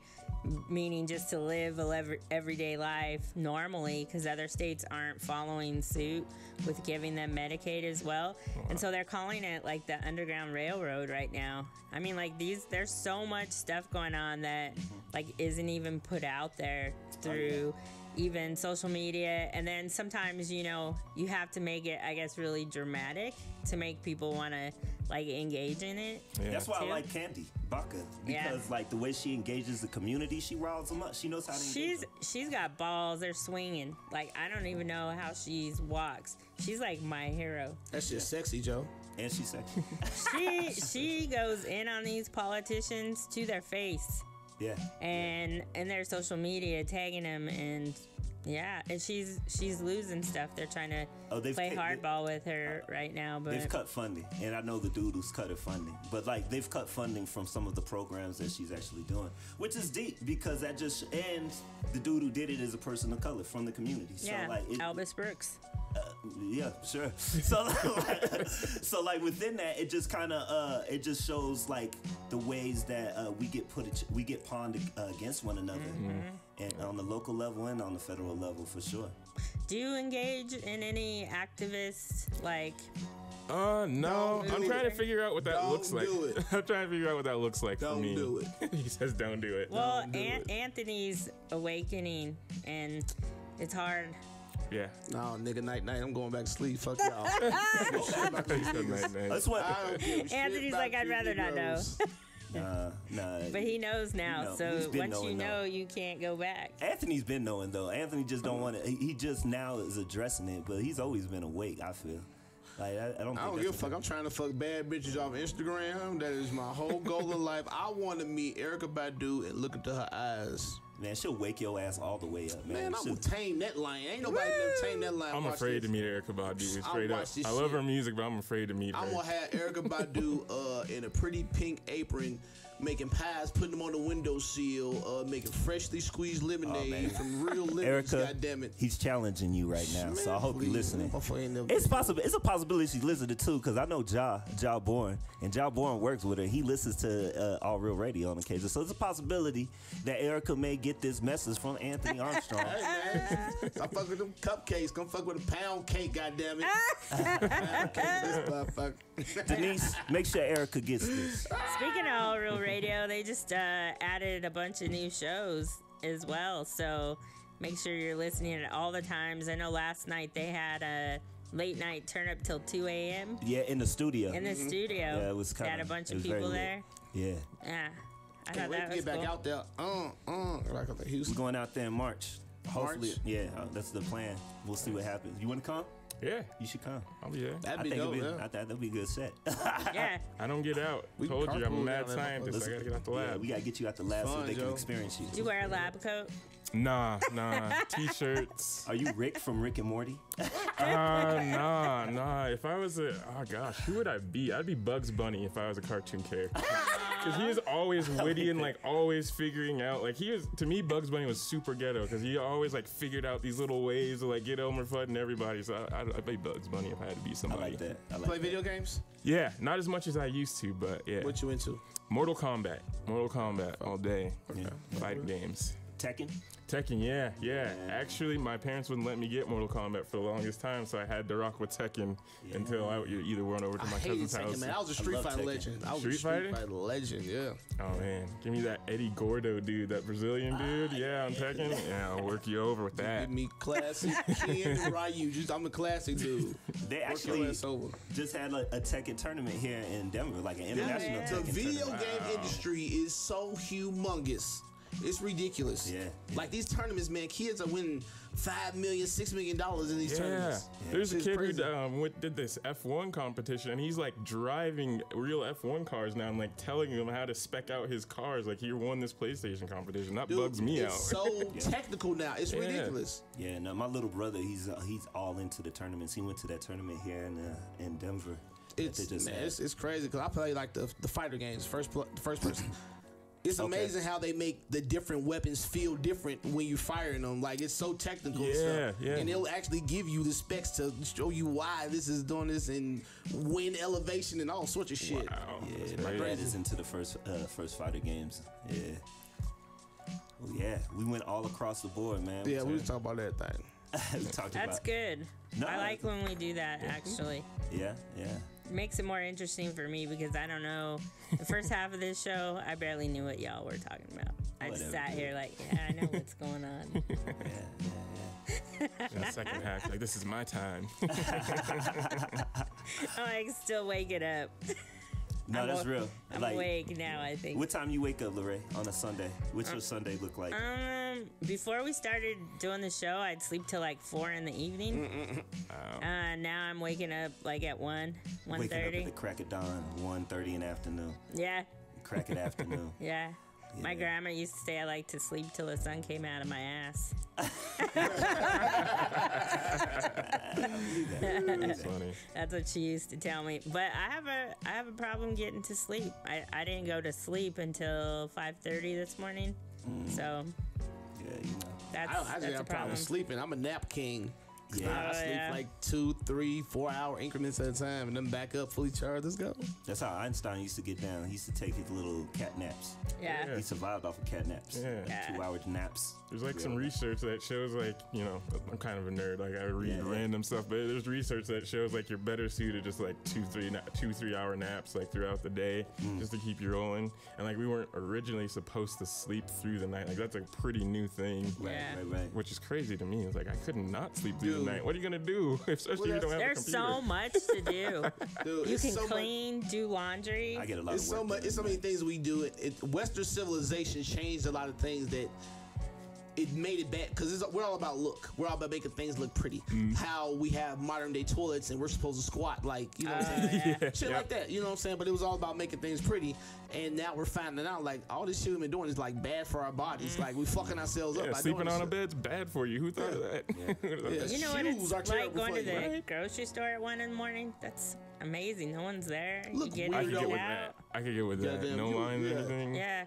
meaning just to live a everyday life normally, because other states aren't following suit with giving them Medicaid as well. And so they're calling it like the Underground Railroad right now. I mean, like there's so much stuff going on that like isn't even put out there through even social media. And then sometimes, you have to make it, I guess, really dramatic to make people want to like engage in it. Yeah. That's why too. I like Candy Baca, because like the way she engages the community, she riles them up. She knows how to engage them. She's got balls. They're swinging. Like, I don't even know how she walks. She's like my hero. That's just sexy, Joe. And she's sexy. She goes in on these politicians to their face. Yeah. And their social media tagging them, and and she's losing stuff. They're trying to play hardball with her right now, but they've cut funding, and I know the dude who's cut her funding, but like they've cut funding from some of the programs that she's actually doing, which is deep, because that just, and the dude who did it is a person of color from the community. So like Albus Brooks. Yeah, sure. So like within that, it just kind of it just shows like the ways that we get pawned against one another, and on the local level and on the federal level for sure. Do you engage in any activists like? No. I'm trying to figure out what that looks like. Don't do it. I'm trying to figure out what that looks like for me. Don't do it. He says, "Don't do it." Well, Anthony's awakening, and it's hard. Yeah. No, nigga, night. I'm going back to sleep. Fuck y'all. That's what. I don't give a shit Anthony's about like, I'd you rather not know. Negroes. Nah. But he knows now, He's so been once you knowing, know, you can't go back. Anthony's been knowing though. Anthony just don't want to. He just now is addressing it, but he's always been awake. I feel. Like I don't. I don't give a fuck. I'm trying to fuck bad bitches off Instagram. That is my whole goal in life. I want to meet Erykah Badu and look into her eyes. Man, she'll wake your ass all the way up, man. Man, I'm gonna tame that line. Ain't nobody never tamed that line. I'm Watch afraid this. to meet Erykah Badu. Straight up. watch this I love shit. her music, but I'm afraid to meet her. I'm gonna have Erykah Badu in a pretty pink apron, making pies, putting them on the windowsill, making freshly squeezed lemonade from real lemons. Erykah, Goddammit. he's challenging you right now, so I hope you're listening. It's It's possible. It's a possibility she's listening too, because I know Ja Bourne, and Ja Bourne works with her. He listens to All Real Radio on occasion, so it's a possibility that Erykah may get this message from Anthony Armstrong. Hey, man. I fuck with them cupcakes. Come fuck with a pound cake, goddammit. Pound cake, this motherfucker. Denise, make sure Erykah gets this. Speaking of All Real radio, they just added a bunch of new shows as well. So make sure you're listening at all the times. I know last night they had a late night turn up till 2 a.m. Yeah, in the studio. In the studio. Yeah, it was They had a bunch of very people lit. there. Yeah. Yeah. I Can't thought wait that to was get back cool. out there. Like up in We're Houston. going out there in March. Hopefully, March? yeah, that's the plan. We'll see what happens. You want to come? Yeah, You should come. I'll be there. That'd I be think dope. it'll be, Yeah. I think that'll be a good set. Yeah. I don't get out. We Told you, I'm a carpool mad down there. scientist. I gotta get out the Yeah, lab. we gotta get you out the lab so Fun, they can Joe. experience you. Do you wear a lab coat? Nah. T-shirts. Are you Rick from Rick and Morty? Nah. If I was who would I be? I'd be Bugs Bunny if I was a cartoon character. Because he is always witty and like always figuring out. Like to me, Bugs Bunny was super ghetto because he always like figured out these little ways to like get Elmer Fudd and everybody. So I'd be Bugs Bunny if I had to be I somebody. like that. I like Play that. video games? Yeah, not as much as I used to, but yeah. What you into? Mortal Kombat all day. Yeah. Fighting games. Tekken? Tekken, yeah. Actually, my parents wouldn't let me get Mortal Kombat for the longest time, so I had to rock with Tekken until I either went over to I my hated cousin's house. Tekken, man. I was a Street love Fighter Tekken. legend. I was Street a Street Fighter? Fighter legend, yeah. Oh man, give me that Eddie Gordo dude, that Brazilian dude. Yeah, on Tekken. Yeah, I'll work you over with that. Give me classic Ken and Ryu. I'm a classic dude. They Work your actually ass over. just had a Tekken tournament here in Denver, like an international Yeah. The Tekken video tournament. game industry is so humongous. It's ridiculous. Yeah. Like these tournaments, man, kids are winning $5 million, $6 million in these Yeah, tournaments. there's a It's kid crazy. who did this F1 competition, and he's like driving real F1 cars now and like telling them how to spec out his cars. Like he won this PlayStation competition. That Dude, bugs me out. it's so technical now. It's Yeah. ridiculous. Yeah, no, my little brother, he's all into the tournaments. He went to that tournament here in Denver. that It's they just man, had. it's crazy because I play like the fighter games, first person. It's Okay. amazing how they make the different weapons feel different when you're firing them. Like it's so technical and Yeah, stuff. yeah. And they'll actually give you the specs to show you why this is doing this and wind elevation and all sorts of shit. Wow. Yeah, my dad is into the first fighter games. Yeah. Oh yeah, we went all across the board, man. Yeah, we was talking about that thing. we talked That's about. good. No, I like when we do that, actually. Yeah. It makes it more interesting for me because I don't know. The first half of this show, I barely knew what y'all were talking about. I just Whatever, sat dude. here like, yeah, I know what's going on. In the second half, like this is my time. I'm like still waking up. No, I'm that's wa- real. I'm Like, awake now, I think. what time you wake up, Lorraine, on a Sunday? What's your Sunday look like? Before we started doing the show, I'd sleep till like 4 in the evening. Now I'm waking up like at 1, Waking up at 1:30. the crack of dawn, 1:30 in the afternoon. Yeah, Crack of afternoon. yeah. My Yeah. grandma used to say I like to sleep till the sun came out of my ass. That's funny. That's what she used to tell me. But I have a problem getting to sleep. I didn't go to sleep until 5:30 this morning. So Yeah, you know. that's I don't actually that's a have a problem problem. sleeping. I'm a nap king. Yeah. I sleep yeah. like 2, 3, 4 hour increments at a time and then back up fully charged. Let's go. That's how Einstein used to get down. He used to take his little cat naps. Yeah. He survived off of cat naps. Yeah. Yeah. 2-hour naps. There's like some research that shows like, you know, I'm kind of a nerd. Like I read Yeah, yeah. random stuff, but there's research that shows like you're better suited just like 2-3 hour naps like throughout the day just to keep you rolling. And like we weren't originally supposed to sleep through the night. Like that's a pretty new thing. Yeah. Right. Which is crazy to me. It's like I could not sleep through Dude. the night. What are you gonna do? Especially if you don't have a There's computer. so much to do. Dude, You it's can so much- clean, do laundry. I get a lot It's of so work much. done It's so at many night. things we do. Western civilization changed a lot of things that it made it bad because we're all about look. We're all about making things look pretty. How we have modern day toilets and we're supposed to squat like you know what I'm saying, shit like that. You know what I'm saying? But it was all about making things pretty. And now we're finding out like all this shit we've been doing is like bad for our bodies. Like we fucking ourselves up. Yeah, by sleeping doing on a bed's bed's bad for you. Who thought of that? Yeah. You know what Shoes it's are like terrible going for to the you, right? grocery store at 1 in the morning? That's amazing. No one's there. Look, you get I in, could get get with out. that. I could get with Yeah, that. damn, No you- lines or yeah. anything. Yeah.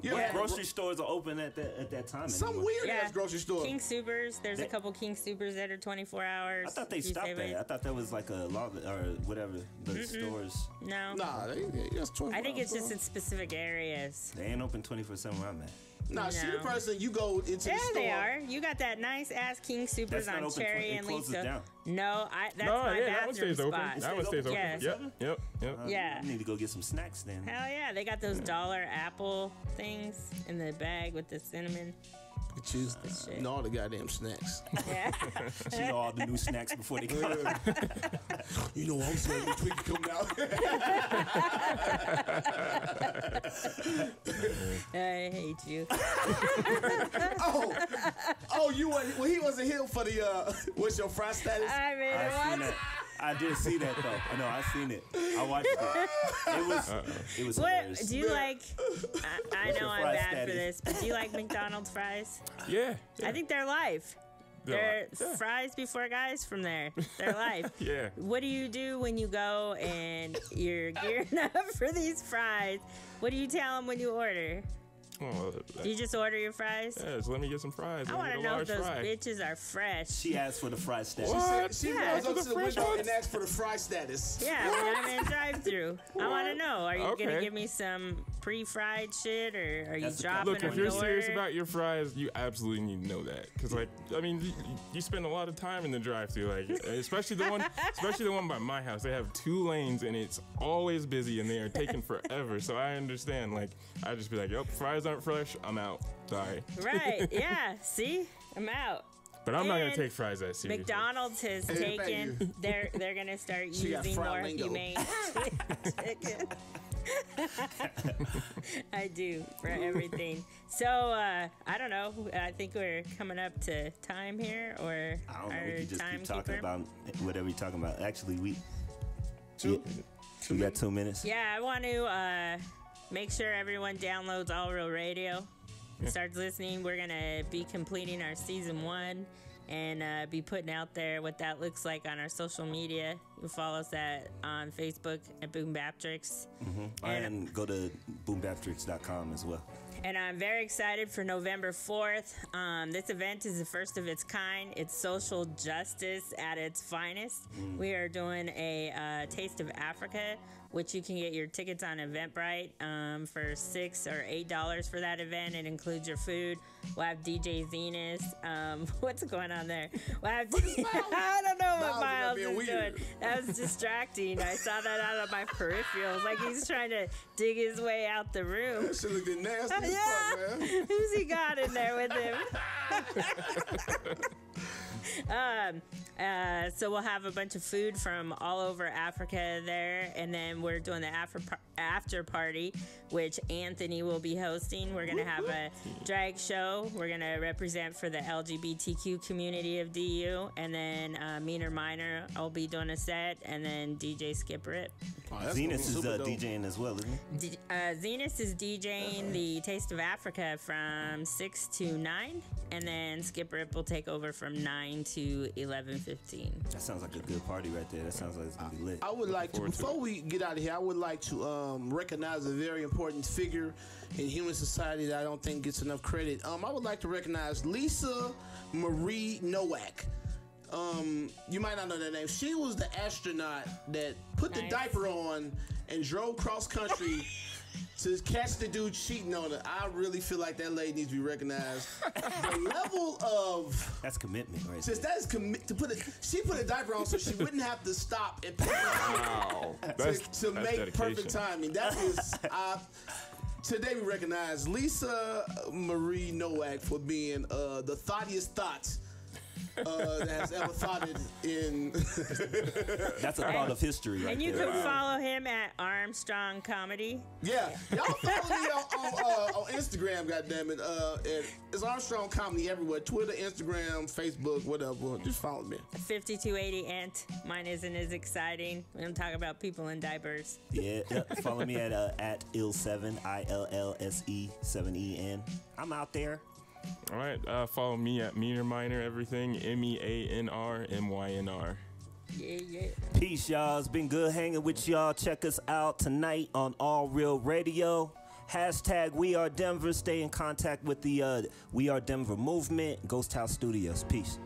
Yeah, What grocery stores are open at that time? Some anymore? weird Yeah. ass grocery store. King Supers. There's a They- couple King Supers that are 24 hours. I thought they if you stopped save that. it. I thought that was like a law or whatever. The stores, No. Nah, that's 24 I think it's hours, just bro. in specific areas. they ain't open 24/7 where I'm at. Nah, she the No. person you go into the store. Yeah, they are. You got that nice ass King Supers That's not on open Cherry it and closes Lisa. down. No, that's No, my yeah, that one bathroom stays spot. open. That one stays open. Yes. Yep. Yeah. I need to go get some snacks then. Hell yeah, they got those dollar apple things in the bag with the cinnamon. You choose shit. all the goddamn snacks. Yeah. She know all the new snacks before they come out. You know, I'm saying the tweet coming out. I hate you. He wasn't here for the what's your fry status? I mean, I seen what? that. I did see that though. No, I seen it. I watched it. It was What hilarious. do you like? I know I'm fry bad for status? this, but do you like McDonald's fries? Yeah. I think they're life. They're They're life. fries before guys from there. They're life. Yeah. What do you do when you go and you're gearing up for these fries? What do you tell them when you order? Oh, Do you just order your fries? yeah, just let me get some fries. I Let me want to get a know if large those fry. bitches are fresh. She asked for the fry status. What? She Yeah. goes up The to the fresh window ones? and asks for the fry status. Yeah, when I'm in drive-through. I want to know. Are you Okay. gonna give me some pre-fried shit, or are you That's the dropping Look, them if you're in the serious order? about your fries, you absolutely need to know that. Cause like, I mean, you spend a lot of time in the drive-thru, like especially the one by my house. They have 2 lanes and it's always busy and they are taking forever. So I understand. Like, I just be like, yep, fries aren't fresh. I'm out. Sorry. Right? Yeah. See, I'm out. But I'm not gonna And take fries that seriously. McDonald's has Hey, thank taken. They're gonna start She got using fried more lingo. humane chicken. I do for everything. So I don't know. I think we're coming up to time here, or I don't know. our We can just keep talking timekeeper. about whatever you're talking about. Actually, we Two got 2 minutes. Yeah, I want to make sure everyone downloads All Real Radio, starts listening. We're gonna be completing our season 1 and be putting out there what that looks like on our social media. You can follow us on Facebook at BoomBapTricks. And go to BoomBapTricks.com as well. And I'm very excited for November 4th. This event is the first of its kind. It's social justice at its finest. We are doing a Taste of Africa, which you can get your tickets on Eventbrite for $6 or $8 for that event. It includes your food. We'll have DJ Zenus. What's going on there? We'll have I don't know what Miles Miles being is weird. doing. That was distracting. I saw that out of my peripherals, like he's trying to dig his way out the room. That shit looked nasty as Yeah. fuck, man. Who's he got in there with him? So we'll have a bunch of food from all over Africa there, and then we're doing the after party, which Anthony will be hosting. We're gonna have a drag show. We're gonna represent for the LGBTQ community of DU, and then Meanr Mynr will be doing a set, and then DJ Skip Rip. Oh, that's gonna be Zenus is super dope. DJing as well, isn't he? Zenus is DJing the Taste of Africa from 6 to 9, and then Skip Rip will take over from 9 to 11:15. That sounds like a good party right there. That sounds like it's gonna be lit. I would like to, before we get out of here, I would like to recognize a very important figure in human society that I don't think gets enough credit. I would like to recognize Lisa Marie Nowak. You might not know that name. She was the astronaut that put the Nice. diaper on and drove cross country to catch the dude cheating on her. I really feel like that lady needs to be recognized. The level of That's commitment right since there. that is she put a diaper on so she wouldn't have to stop and pick Wow. to make dedication. perfect timing. That is today we recognize Lisa Marie Nowak for being the thoughtiest thought that has ever thought it in. That's a part of history right And you there. can follow him at Armstrong Comedy. Yeah, y'all follow me on Instagram. Goddammit, it's Armstrong Comedy everywhere: Twitter, Instagram, Facebook, whatever. Just follow me. 5280 Ant. Mine isn't as exciting. We don't talk about people in diapers. Yeah, follow me at ill7 ILLSE7EN. I'm out there. All right. Follow me at Meanr Mynr everything. MEANRMYNR. Yeah. Peace, y'all. It's been good hanging with y'all. Check us out tonight on All Real Radio. Hashtag We Are Denver. Stay in contact with the We Are Denver movement. Ghost House Studios. Peace.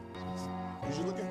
Is you looking?